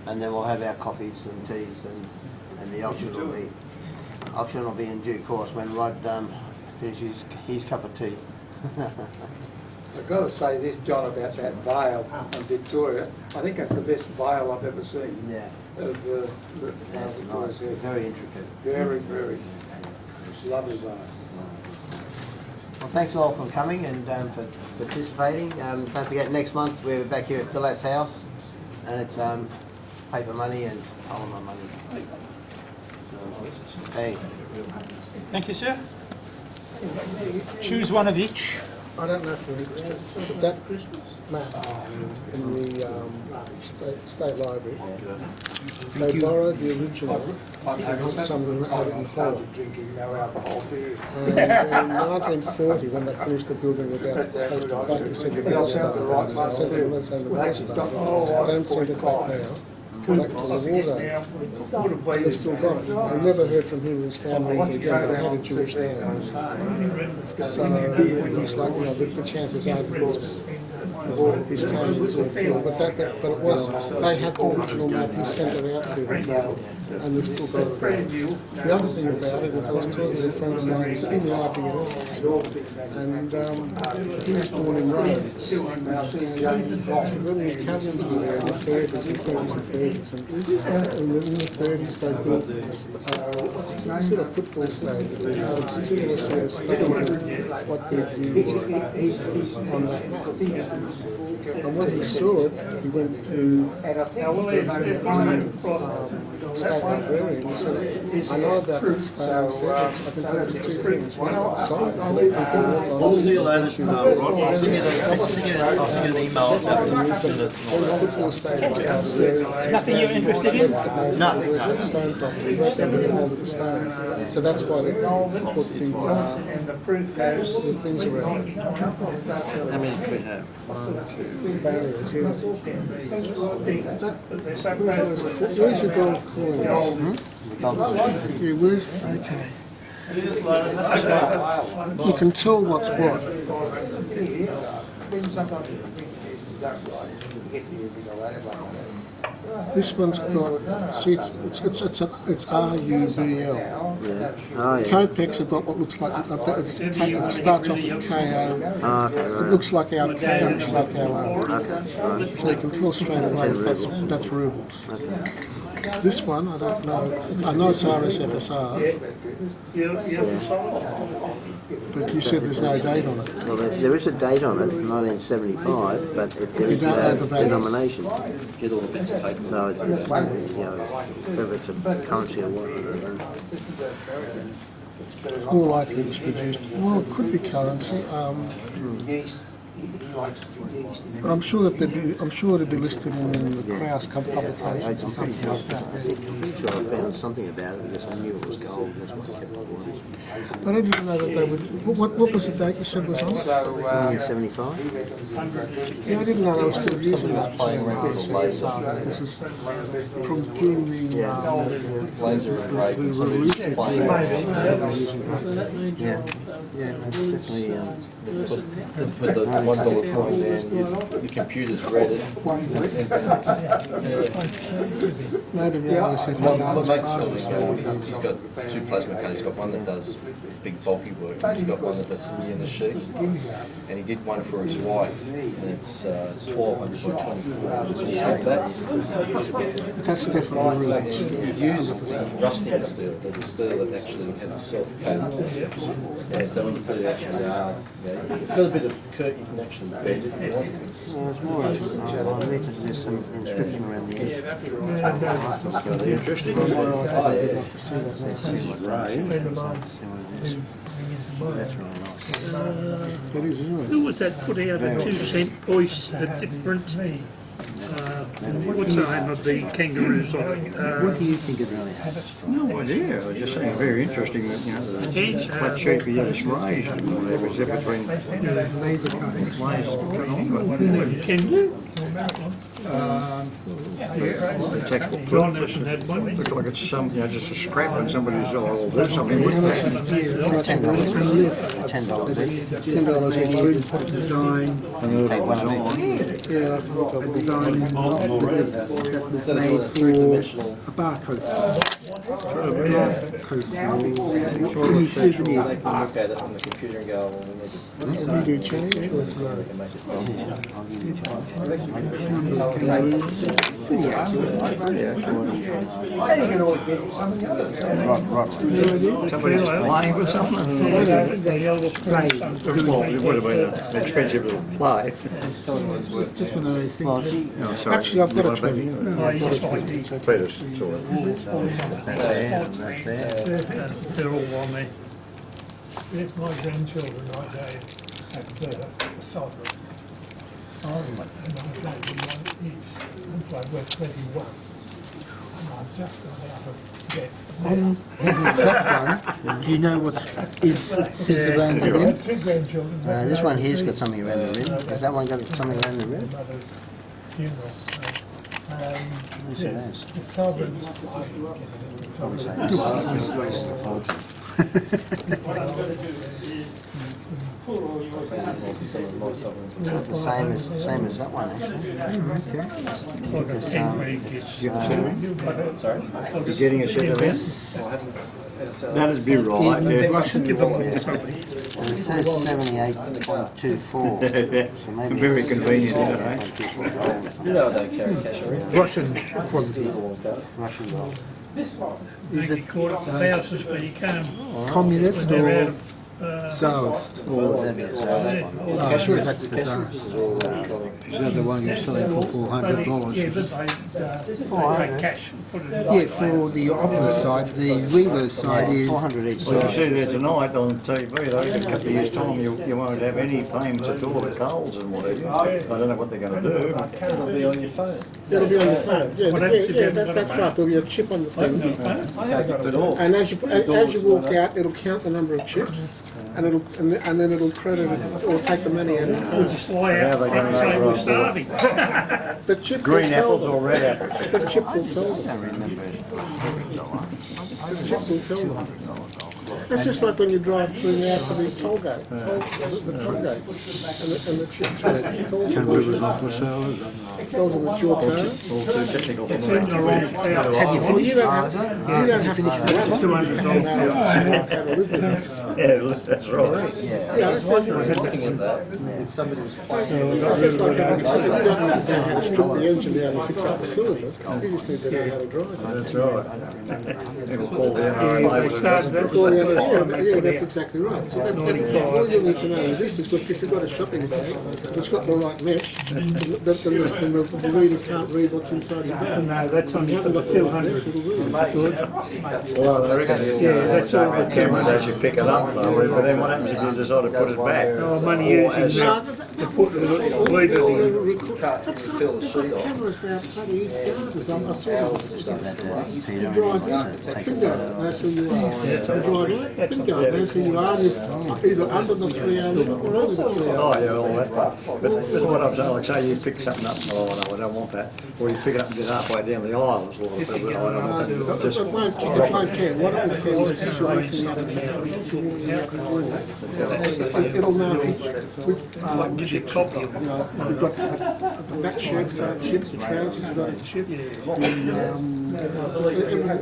and then we'll have our coffees and teas, and the auction will be in due course when Rod finishes his cup of tea. I've got to say this, John, about that veil on Victoria. I think that's the best veil I've ever seen Yeah, of that's Victoria's nice. head. Very intricate. Very, very lovely veil. Well, thanks all for coming and for participating. Don't forget, next month we're back here at Phil's house, and it's paper money and polymer money. Hey, Thank you, sir. Choose one of each. I don't know if you're interested, but that map in the state library, they borrowed the original from someone out in Holland. Drinking no alcohol beer. And in 1940, when they finished the building about, like you said, the North Star, they said they weren't saying the North Star, don't send it back now. Back to the war zone. They've still got it. I never heard from him and his family again, but they had a Jewish name. So it looks like, you know, the chances are that his family was all killed. But it was, they had the original map, he sent it out to them, and they've still got it. The other thing about it is I was talking to a friend of mine who's in the IPS, and he was born in Rhodes. And when the Italians were there in the 30s and 20s and 30s, and in the 30s they built a sort of football stadium out of similar sort of stone to what they've used on that map. And when he saw it, he went to state librarian and said, I know about that stone settings, I can tell you 2 things. One, it's solid. I'll see you later, Rod. I'll send you an email about the Nothing you're interested in? No. Stone property, never get hold of the stone. So that's why they put the things around. how many do we have? 1, 2, barriers, yeah. But they're so Where's bad. those, where's your gold coins? Yeah, where's, okay. You can tell what's what. This one's got, see, it's RUBL. Yeah. Oh, yeah. Copex have got what looks like, it starts off with KO. Oh, okay, It right. looks like our KO, looks like our O. Okay, right. So you can tell straight away that that's rubles. This one, I don't know. I know it's RSFSR, but you said there's no date on it. Well, there is a date on it, 1975, but there You is don't know no the value. denomination. Get all the bits of paper. So, it's, you know, whether it's a currency or what, I don't know. It's more likely it's produced, well, it could be currency. But I'm sure that it'd be listed in the Kraus publication. I'm pretty sure I found something about it because I knew it was gold. That's why I kept it away. But I didn't know that they would. What was the date you said was on it? 1975. Yeah, I didn't know they were still using that. Playing around with the laser. This is from during the. Laser engraving. Somebody was just playing around. Yeah, yeah, that's definitely. Put the $1 coin there and the computer's read it. Maybe the RSFSR. My mate's got this, he's got two plasma cutters. He's got one that does big bulky work, and he's got one that does the inner sheets. And he did one for his wife, and it's 1200 by 24. So That's definitely real. he used rusting steel. There's a steel that actually has a self-coat. Yeah, so when you put it actually, it's got a bit of curve you can actually bend it. Well, it's more. There's some inscription around the edge. The interesting Let's see what it is. That's really nice. It is, isn't it? Who was that put out a 2 cent voice, a different, what's the name of the kangaroos on it? What do you think it really has? No idea. I was just saying, very interesting that, you know, the flat sheet with yellow raised and whatever, except between Laser cutting. lasers. Can you? John hasn't had one. Looks like it's some, you know, just a scrap and somebody's, oh, do something with that. $10. $10 each. $10 each. Design, Take one of each. Yeah, I thought a that was. design that was made for a barcode. Souvenir. They can look at it on the computer and go, well, we need to. Will you do change or it's no? They can make it go. Somebody's playing with something. Well, it would have been an expensive little play. It's just one of those things. Well, that- she, Oh, sorry. Actually, I've got a 20. Peter's saw it. that's there, and that's there. They're all on there. If my grandchildren I gave at a sovereign, and I gave them one each, and I were 21. And I've just got out of debt. That one, do you know what it says around the I rim? have 2 grandchildren. This one here's got something around the rim. Has that one got something around the rim? Mother's funeral. Yes, it has. The sovereigns, I was getting Probably say this is a fortune. The same as that one actually. Like a 10 where it gets, You're getting a set of them? That'd be right, yeah. Russian. give them one probably. And it says 78.24. So maybe Very it's convenient, isn't it, 78.24 gold. You know they carry cash around. Russian quality. Russian gold. Is They it caught up the houses where you can't, communist they're out or of, Tsarist? That'd be a Tsar one. Oh, that's the Tsarist. Is that the one you're selling for $400? yeah, but they take cash and put it in. Yeah, for the opera side, the reverse side Yeah, is 400 each Well, you side. see there tonight on TV, though, in a couple of years' time, you won't have any payments at all at Coles and whatever. I don't know what they're going to do, but It'll be on your phone. It'll be on your phone. Yeah, Well, yeah, that's- yeah, that's right. There'll be a chip on the thing. Take it all. And as you walk out, it'll count the number of chips. and then it'll credit it or take the money out. We'll just lie out How they front gonna and say make we're it starving. But Chip Green will tell apples them. or red apples? But Chip will tell them. don't remember it. Chip will tell them. It's just like when you drive through now for the toll gate, the toll gates, and the chip tells them it's your car. All too technical It's for in me. the wrong crowd. Well, you don't have to live with it. Yeah, that's right. Yeah, it's just, Looking at that, if somebody was playing, it's just like having, you don't need to know how to strip the engine down and fix up the cylinders, you just need to know how to drive it. That's right. People call the Yeah, they started that. Well, yeah, that's exactly right. So all you need to know is this is, if you've got a shopping bag, it's got the right mesh, then the reader can't read what's inside your bag. No, that's only You for haven't the got the right 200. mesh, it'll read it. Well, I reckon Yeah, that's all the cameras actually pick it up though, but then what happens if you decide to put it back? No, I'm only using No, that that- to put the lead it in. That's not, they've got cameras now, bloody East Gardens, I saw them. That Peter You and drive his out, take a bingo, photo. that's who you are. You drive out, bingo, that's who you are, and you're either under the 3 hour limit or over the 3 hour. Oh, yeah, all that part. But what I'm saying, like say you pick something up, oh no, I don't want that. Or you pick it up and get halfway down the aisle, it's all, I don't want that. Just It won't care, what it will care is as you're walking out the car, as you're walking out the door, it'll know which, Just a copy of you know, you've got, that shirt's got a chip, the trousers have got a chip,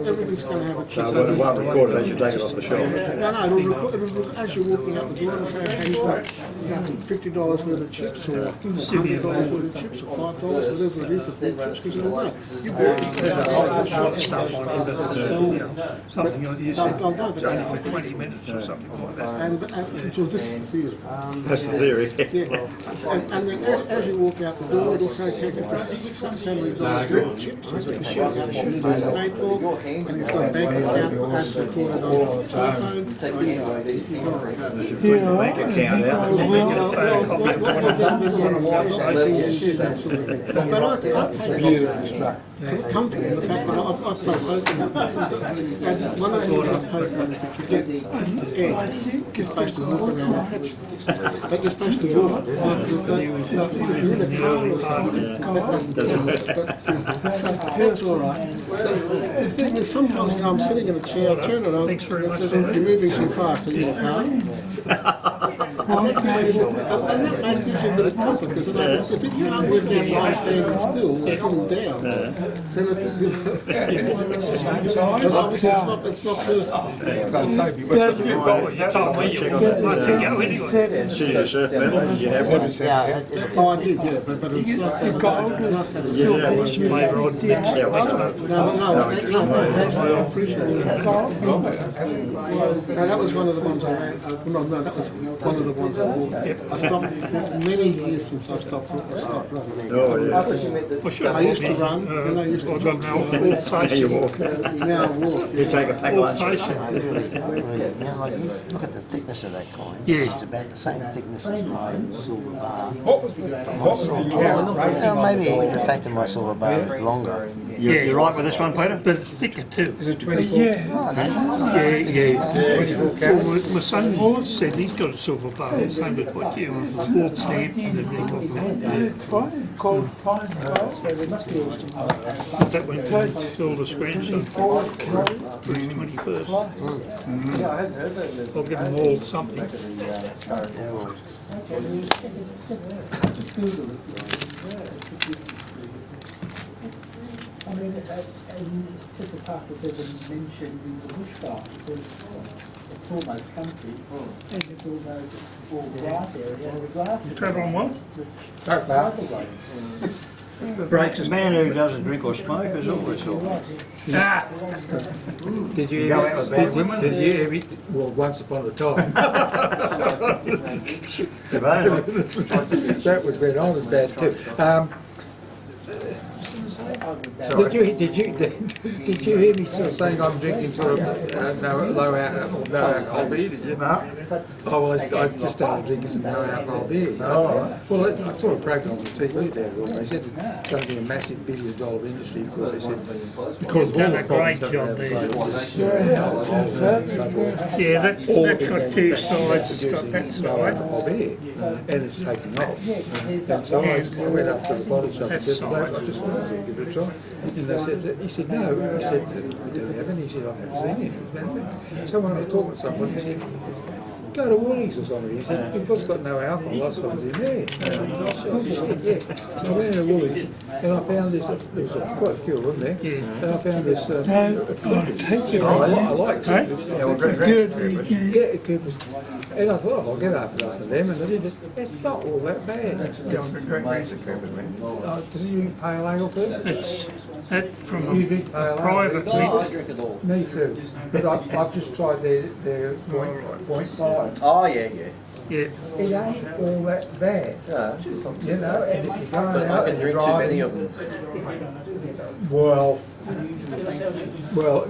everything's going to have a chip. So when it won't record it, they should take it off the shelf. No, it'll as you're walking out the door, it'll say, okay, you've got $50 worth of chips, or $100 worth of chips, or $5, whatever it is, of chips, because it'll know. You bought these stuff on it that is, you know, something you said no, only for 20 minutes or something like that. and so this is the theory. That's the theory. Yeah, and then as you walk out the door, it'll say, okay, you've got $600 worth of chips, that's what the shoes are made for, and it's got a bank account as recorded on his telephone. Bank account out. That sort of thing. But I take comfort in the fact that I play poker, and one of the things about poker is if you get eggs, you're supposed to walk around and catch them. But you're supposed to walk, because if you're in a car or something, that doesn't count. So that's all right. So the thing is, sometimes when I'm sitting in a chair, I turn it on, and it says, you're moving too fast in your car. And that makes gives you a bit of comfort, because if it can't work out that I'm standing still or sitting down, then because obviously it's not perfect. You told me you wanted to go anyway. Should you surf medal? Did you have one? Yeah, Oh, I did, yeah, but it's nice to have it's nice to have a Flavour on Yeah, what's that? No, thanks, mate, I appreciate it. No, that was one of the ones I ran, no, that was one of the ones I walked. I stopped, it's many years since I stopped running. Oh, yeah. I used to run, then I used to jog, Now you walk. now I walk. You take a pack lunch. now like, look at the thickness of that coin. Yeah. It's about the same thickness as my silver bar. Well, maybe the fact that my silver bar is longer. You right with this one, Peter? But it's thicker too. Is it 24? Yeah. Well, my son said he's got a silver bar, the same as what you, all stamped and everything. It's fine, cold, fine, But that went to Silver's grandson for his 21st. I'll give them all something. I mean, Sister Park was even mentioned in the bushfire because it's almost country and it's almost all grass area and the grass. You travel on what? So far. Breaks a man who doesn't drink or smoke is always all. Ah, Did you Go out with bad women? Did you ever, well, once upon a time, If only. that was when I was bad too. Did you hear me sort of saying I'm drinking sort of low alcohol beer? Did you? No? Oh, well, I just started drinking some low alcohol beer. Well, I saw a program on the TV there, and they said it's going to be a massive $1 billion industry because they said because They've done a great job there. Yeah, that's got two sides. It's got that side. alcohol beer, and it's taking off. And so I went up to the bottle shop and said, I just wanted to give it a try. And they said, he said, no. He said, we don't have any. He said, I've never seen it. So when I was talking to someone, he said, go to Woolies or something. He said, because it's got no alcohol, that's what's in there. Oh, shit, yeah. So I went to Woolies and I found this, there was quite a few of them there, and I found this, I like Coopers. Yeah, Coopers. And I thought, oh, I'll get half a dozen of them, and I did it. It's not all that bad. Does he drink pale ale too? That's from You drink pale ale? private. I drink it all. Me too. But I've just tried their point 0.5. Oh, yeah, yeah. Yeah. It ain't all that bad. No, it's not too You know, and if you're going But out I can and drink too driving, many of them. Well,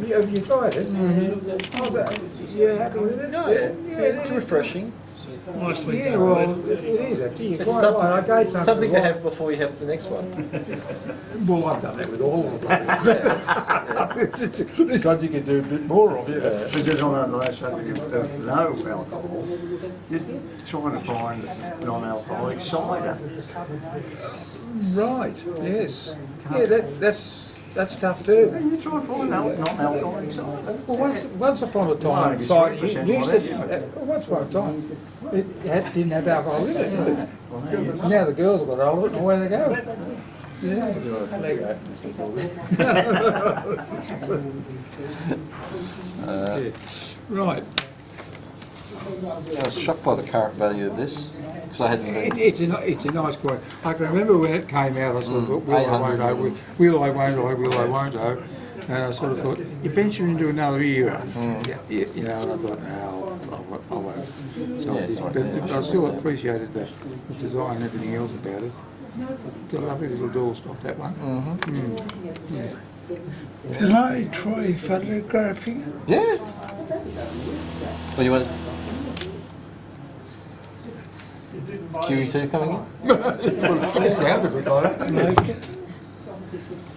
have you tried it? You're happy with it? No, yeah, it's refreshing. Nicely Yeah, done. well, it is actually. You're It's quite right. I gave something to right. have before you have the next one. Well, I've done that with all of them. This one you can do a bit more of, Because on the last subject of no alcohol, you're trying to find non-alcoholic cider. Right, yes. Yeah, that's tough too. And you try to find non-alcoholic cider. Well, once upon a time, cider used to, once upon a time, didn't have alcohol in it. Now the girls have got hold of it and away they go. Yeah, there you go. Right. I was shocked by the current value of this, because I hadn't been... It's a nice coin. I can remember when it came out, I sort of thought, will I, won't I, will I, won't I, and I sort of thought, you venture into another era. Yeah, you know, and I thought, no, I won't. So Yeah, it's right but there. I still appreciated the design and everything else about it. It's a lovely little doorstop, that one. Can I try photographing it? Yeah. Well, you want... QE2 coming in? It sounded a bit like that. Like it?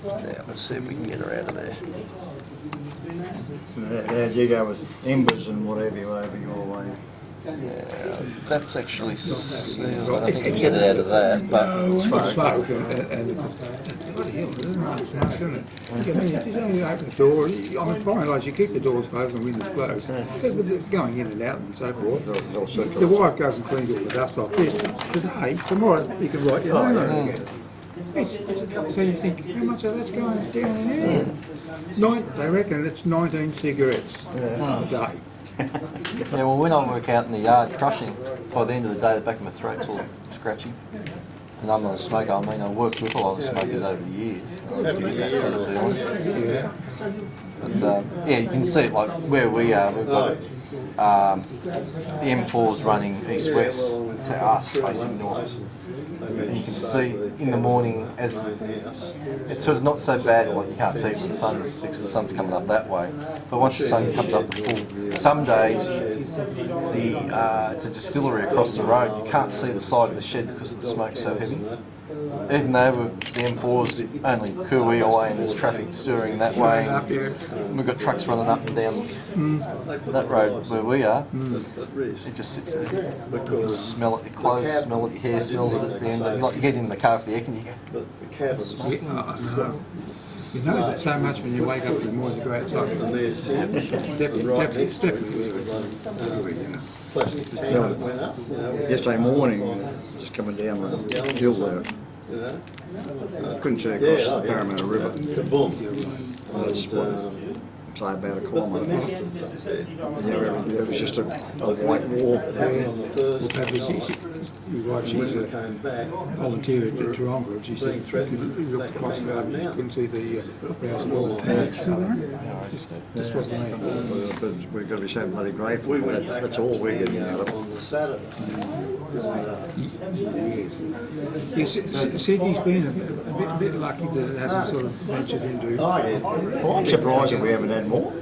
Yeah, let's see if we can get her out of there. How'd you go with embers and whatever your way? Yeah, that's actually... I don't think you can get it out of that, but... It's smoke and bloody hell, it doesn't run smoke, doesn't it? I mean, it's only you open the door, I mean, by and large, you keep the doors closed and windows closed. It's going in and out and so forth. The wife goes and cleans all the dust off this. Today, tomorrow, you can write your name on it again. So you think, how much of that's going down in there? They reckon it's 19 cigarettes a day. Yeah, well, when I work out in the yard crushing, by the end of the day, the back of my throat's all scratchy. And I'm not a smoker. I mean, I worked with a lot of smokers over the years. I used to get that sort of feeling. But yeah, you can see it like where we are. We've got the M4's running east-west to us, facing north. And you can see in the morning as it's sort of not so bad, like you can't see it with the sun because the sun's coming up that way. But once the sun comes up to full, some days it's a distillery across the road. You can't see the side of the shed because the smoke's so heavy. Even though the M4's only Kui away and there's traffic stirring that way, and we've got trucks running up and down that road where we are, it just sits there. You can smell it, your clothes smell it, your hair smells it at the end. Like you get in the car for the air and you go, smoke. You know that so much when you wake up in the morning to go outside. It's definitely Yesterday morning, just coming down the hill there, couldn't see across the Parramatta River. That's what, say about a kilometre. Yeah, it was just a white wall. his wife, she's a volunteer at Taronga, and she said you could look across the garden, you couldn't see the house at all. Just wasn't me. But we've got to be so bloody grateful. That's all we're getting out of it. On the Saturday. Yes, Sydney's been a bit lucky that it hasn't sort of ventured into. Well, I'm surprised that we haven't had more.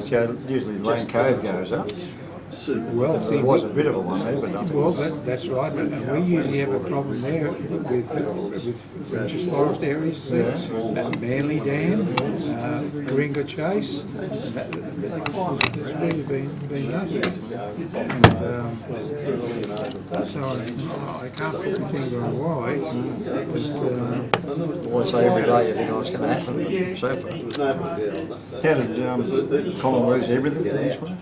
So usually Lane Cove goes up. Well, see, There was a bit of a one there, but nothing. well, that's right, and we usually have a problem there with French's Forest areas, Manly Dam, Coringa Chase. It's really been nothing. And, so I can't put my finger on why. Well, I say every day you think oh, it's going to happen, but so far. How did Colin lose everything in this one?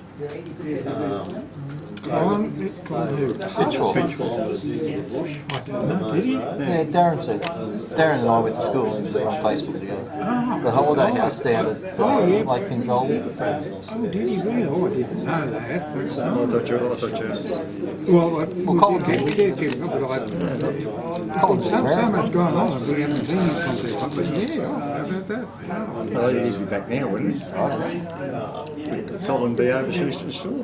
Colin who? Fitzroy. I don't know, did he? Yeah, Darren said. Darren and I went to school and we were on Facebook together. The holiday house down at Lake Control. Oh, did he really? Oh, I didn't know that. I thought you. Well, Colin we did give him, but Colin's so much going on, we haven't seen him contact. But yeah, how about that? Oh, he'd be back now, wouldn't he? Colin be overseas to the store.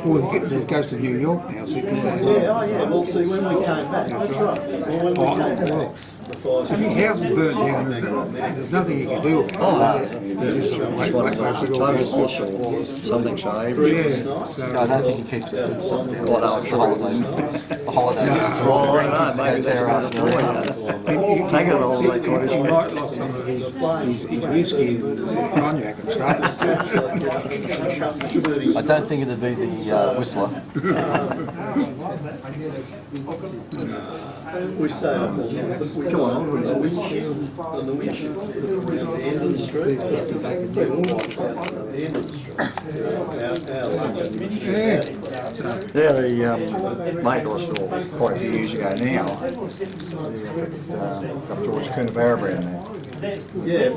Well, he goes to New York now, so he can Well, see, when we came back, that's right. Well, when we came back, if his house is burnt down, there's nothing you can do about it. There's just sort of Just one of those total loss or something saved. yeah, I don't think he keeps his good stuff down. Oh, no, It's just the holiday. The holiday. Well, I don't know, maybe that's what it's doing. Take it to the holiday cottage. he might have lost some of his whiskey and cognac and stuff. I don't think it'd be the Whistler. we stayed up all night. We come on the windshield, on the windshield, around the end of the street. We walked out the end of the street. Our Yeah, the Maple store quite a few years ago now. Up towards Coonabarabran now. yeah.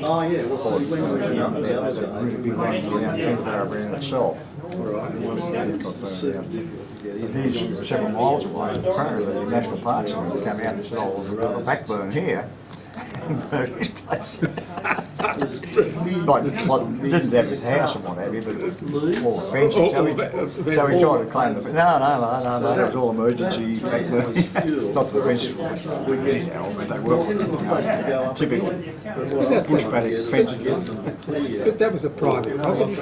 Oh, yeah, well, see, when we came up There's a really big one around Coonabarabran itself. He's several miles away. Apparently the national parks are going to come out and say, oh, we've got a backburn here. Burn his place. Like, didn't have his house and what have you, but all the fencing. So he tried to claim the fence. No, it was all emergency backburn. Not the fences were anyhow, but they were typical bushmatic fencing. But that was a private property.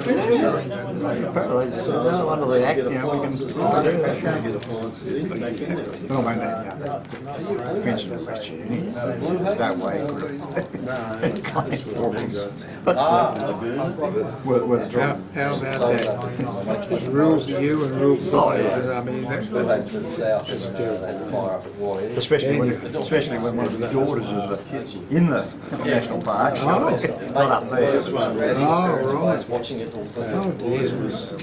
Apparently they said, no, under the act, you know, we can do that. Well, I mean, that fences are wretched anyway. There's no way. But with the How about that? Rules for you and rules for others. I mean, that's terrible. especially when one of the daughters is in the national park, so not up there. Oh, right. Watching it all. Oh, dear.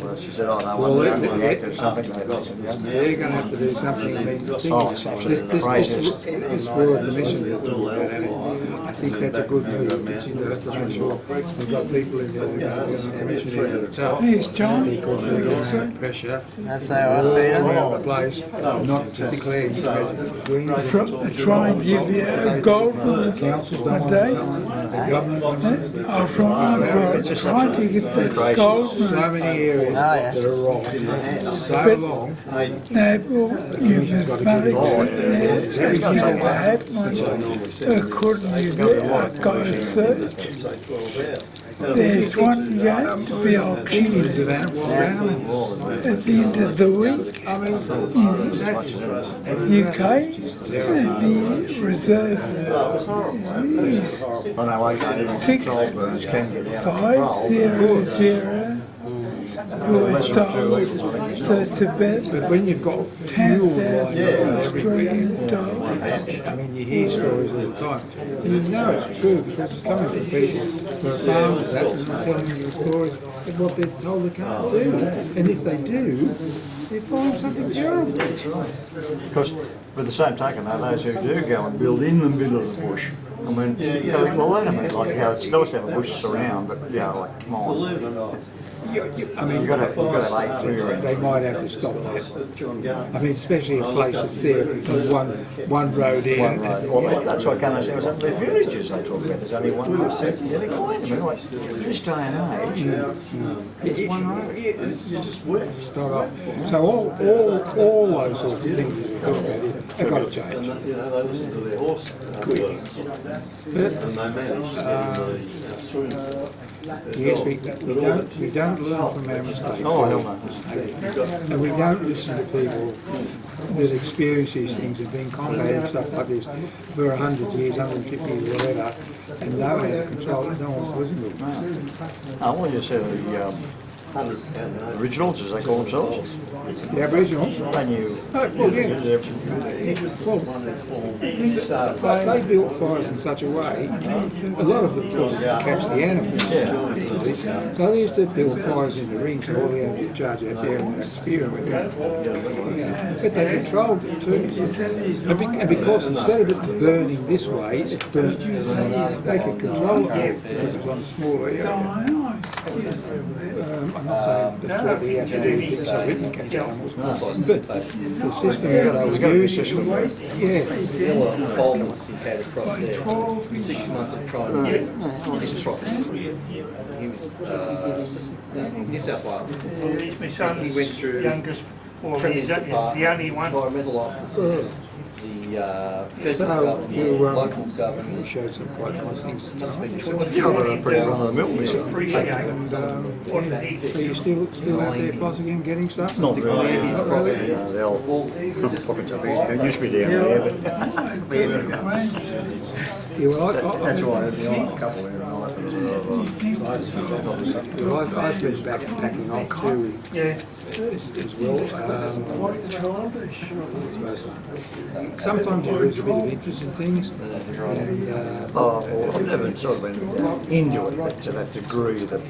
Well, she said, oh no, Well, I'm going to there's something like that. They're going to have to do something. I mean, the thing Oh, is, it's this World Commission, I think that's a good move. They have to make sure we've got people in there who are going to be on the commission here that are tough. Here's John. Because they're going to have pressure That's all right, Peter. around the place, not to declare green. Try and give you a gold Councils don't a want day. the government wants I'll try to get the gold. so many areas Oh, yeah. that are wrong. So long. Numismatic said you never had much. Couldn't you go and search? There's one going to be auctioned To that, well, at the end of the week I mean, UK. The reserve is I know, I can't even Six, control burns, can get out of control. 500 US dollars. So it's about but when you've got $10,000 Australian dollars. I mean, you hear stories all the time. And you know it's true because it's coming from people who are farmers and they're telling you the stories of what they're told they can't do. And if they do, they find something terrible. Because with the same token, though, those who do go and build in the middle of the bush, I mean, you think, well, wait a minute, like, you know, it's nice to have a bush surround, but, you know, like, come on. I mean, You've got to have 8 clearing. they might have to stop that. I mean, especially a place that's there, with one road in. One road. Well, that's what comes out of the villages they talk about. There's only one road. Yeah, they're quite, I mean, like, this day and age, it's one road. Yeah, it's just worse. It's not up. So all those sorts of things that we talk about here, they've got to change. And, you know, they listen to their horse work, and they manage to through. Yes, we don't learn from our mistakes. Oh, I don't know. And we don't listen to people that experience these things and been combating stuff like this for 100 years, 150 years, whatever, and know how to control it. No one's listening to them. I want you to say the originals, as they call themselves. The Aboriginals? They knew. Well, yeah. Well, they built fires in such a way, a lot of them probably to catch the animals. Yeah. So they used to build fires in the rings, so all the animals would charge out there and experiment with it. Yeah. But they controlled it too. And because instead of it burning this way, it burnt they could control it because it was on a smaller area. I'm not saying that's what we have to do so we can catch animals, but the system that they were using, yeah. Coal must have had across there 6 months of trying to get his property. He was New South Wales. He's my son's He went through youngest, well, Premier's he's the Department, only one. environmental officers, the federal government, we'll, local we government. showed some quite nice things. Must have been 20. Yeah, they're pretty run-of-the-mill. Appreciate And what he so you still out there fussing and getting stuff? Not really. His property. The old pockets of it used to be down there, but we haven't got. Yeah, well, That's why there's the odd couple there. I've been backing off too Yeah. as well. Sometimes there is a bit of interest in things. And, Well, I've never sort of been into it but to that degree that I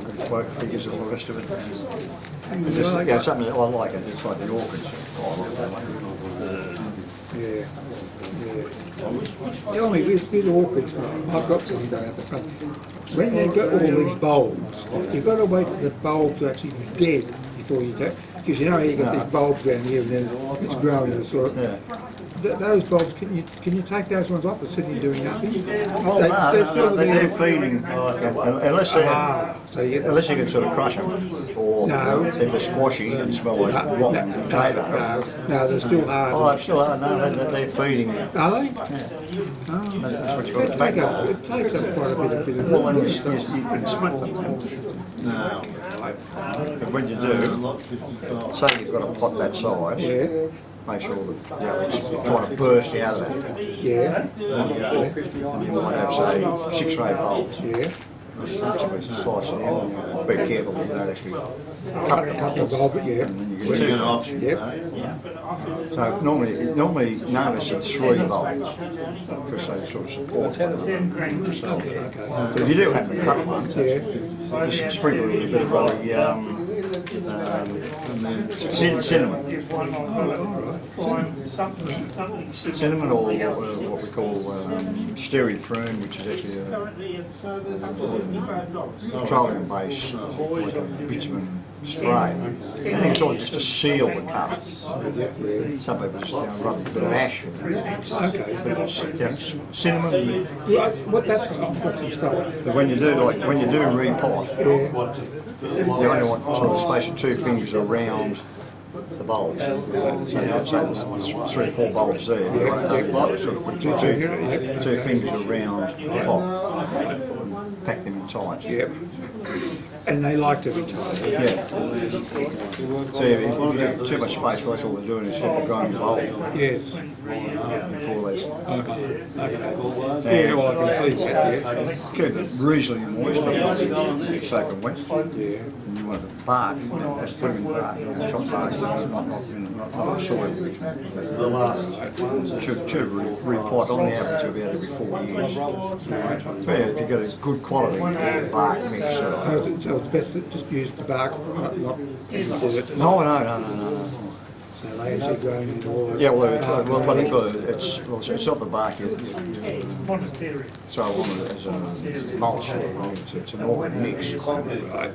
could quote figures and all the rest of it. It's just something that I like it. It's like the orchids. I like that one. yeah. Tell me, with orchids, I've got something going out the front. When they've got all these bulbs, you've got to wait for the bulb to actually be dead before you take, because you know you've got these bulbs around here and then it's growing and sort of. Those bulbs, can you take those ones off? They're sitting doing nothing. Well, they're feeding, unless unless you can sort of crush them, or if they're squashy and smell like rotten potato. No, they're still hard. Oh, they're still hard. No, they're feeding. Are they? Oh. That's what you've got to take up. It takes up quite a bit of Well, then you can split them. But when you do, say you've got a pot that size, yeah. make sure that it's trying to burst out of that. Yeah. And you might have, say, 6 or 8 bulbs. Yeah. Slice it in. Be careful that you don't actually cut The bulb, yeah. And then you get 2. Yep. So normally notice it's 3 bulbs because they sort of support. So if you do happen to cut one, just sprinkle it with a bit of cinnamon. Cinnamon or what we call steri prune, which is actually a petroleum-based bitumen spray. I think it's all just to seal the cut. Some people just rub a bit of ash in it. Okay. Cinnamon. What that's got some stuff. But when you do repot, you only want sort of space of 2 fingers around the bulbs. So there's 3 or 4 bulbs there. You want to sort of put 2 fingers around the top and pack them in tight. Yep. And they like to be tight. Yeah. So if you get too much space, that's all they're doing is sort of growing the bulb Yes. before they. Yeah, well, I can see that, yeah. Keep it reasonably moist, but not soaking wet. Yeah. And you want the bark, that's putting in bark, chopped bark, not soil. Should repot on the average of about every 4 years. So yeah, if you've got a good quality bark mix. So it's best to just use the bark, not do it. No. Now, they actually grown into all that. Yeah, well, what they got, it's not the bark, you Monetary. throw on it as a mulch sort of thing, it's an organ mix. Right.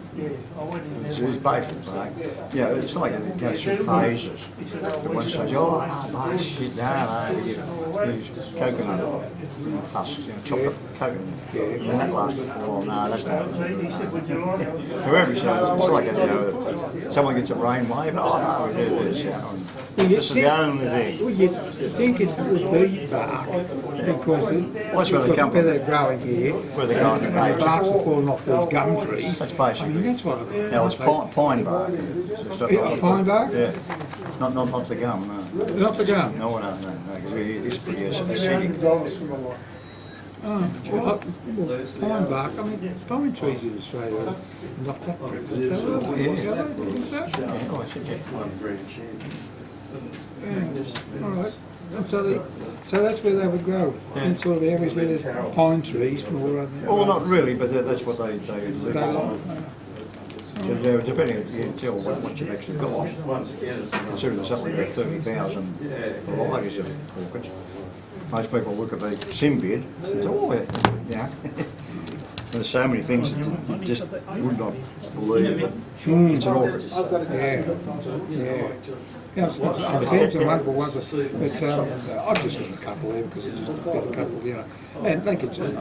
It's basically bark. Yeah, it's like it goes through phases. So one stage, oh, no, bark, shit, no, we use coconut husk, chocolate coconut. And that lasts for a while, no, that's not what we do. So every so it's like, someone gets a brainwave, oh, no, we do this, this is the only thing. Well, you think it would be bark because That's where they come from. they're growing here. Where they go in the The nature. barks are falling off the gum trees. That's I basically. mean, that's what it Now it's pine bark. It's not- Pine bark? Yeah. Not the gum, no. Not the gum. No, because it's pretty acidic. Oh, well, pine bark, I mean, pine trees in Australia are not that big. Yeah, Yeah. oh, I should get All right. And so that's where they would grow, in sort of areas where there's pine trees more rather than... Well, not really, but that's what they live They on. like. Yeah, depending, you can tell what you've actually got. Considering there's something about 30,000 varieties of orchids. Most people look at the Simbeard and say, oh, yeah. There's so many things that you just would not believe. It's an orchid. Yeah. Yeah, I've seen some wonderful ones, but I've just got a couple of them because it's just a bit of a couple, you know. And they get some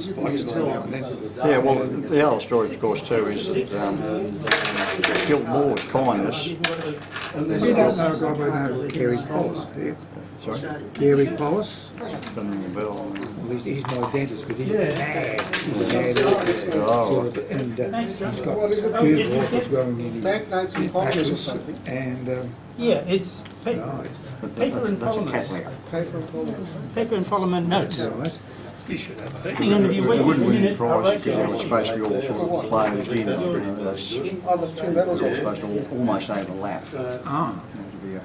spikes now and then. Yeah, well, the other story, of course, too, is that killed more with kindness. You don't know a guy by the name of Kerry Pollis, do you? Sorry? Kerry Pollis? Doesn't ring a bell. Well, he's my dentist, but he's mad. He's mad. Sort of, and he's got beautiful orchids growing in his Banknotes and polymers or something. and Yeah, it's right, paper and That's a polymers. cat litter. Paper and polymers. Paper and polymer notes. right. Hang on, if you wait It wouldn't a win minute. prizes because it's supposed to be all sort of closed in. That's Oh, the two medals all on supposed to almost overlap. Ah. To be a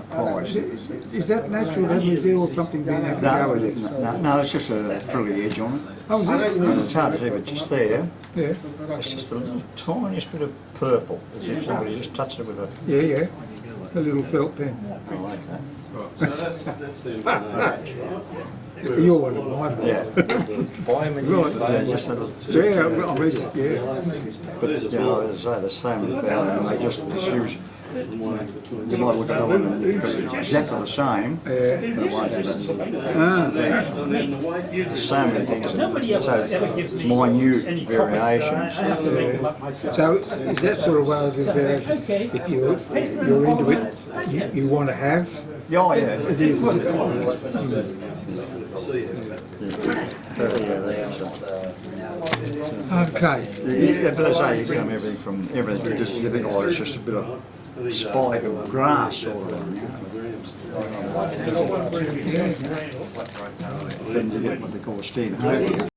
prize. Is that natural, that is there, or something being able to go with it? No, it's just a frilly edge on it. Oh, is it? And it's hard to see, but just there, Yeah, it's just a little tiniest bit of purple, as if somebody just touched it with a... yeah, yeah. A little felt pen. I like that. So that's the match, right? You're one of mine. Yeah. Right. Just a little... Yeah, well, I'm ready, yeah. But, as I say, the same about it, and they just use... You might look at that one and because it's exactly the same, but it won't be the so many things, so minute variations. So is that sort of way of variation? If you're into it, you want to have? Yeah, yeah. It is. Okay. Yeah, but as I say, you can have everything from everything. You think, oh, it's just a bit of spike of grass sort of thing. Then you get what they call a Steve Hogan.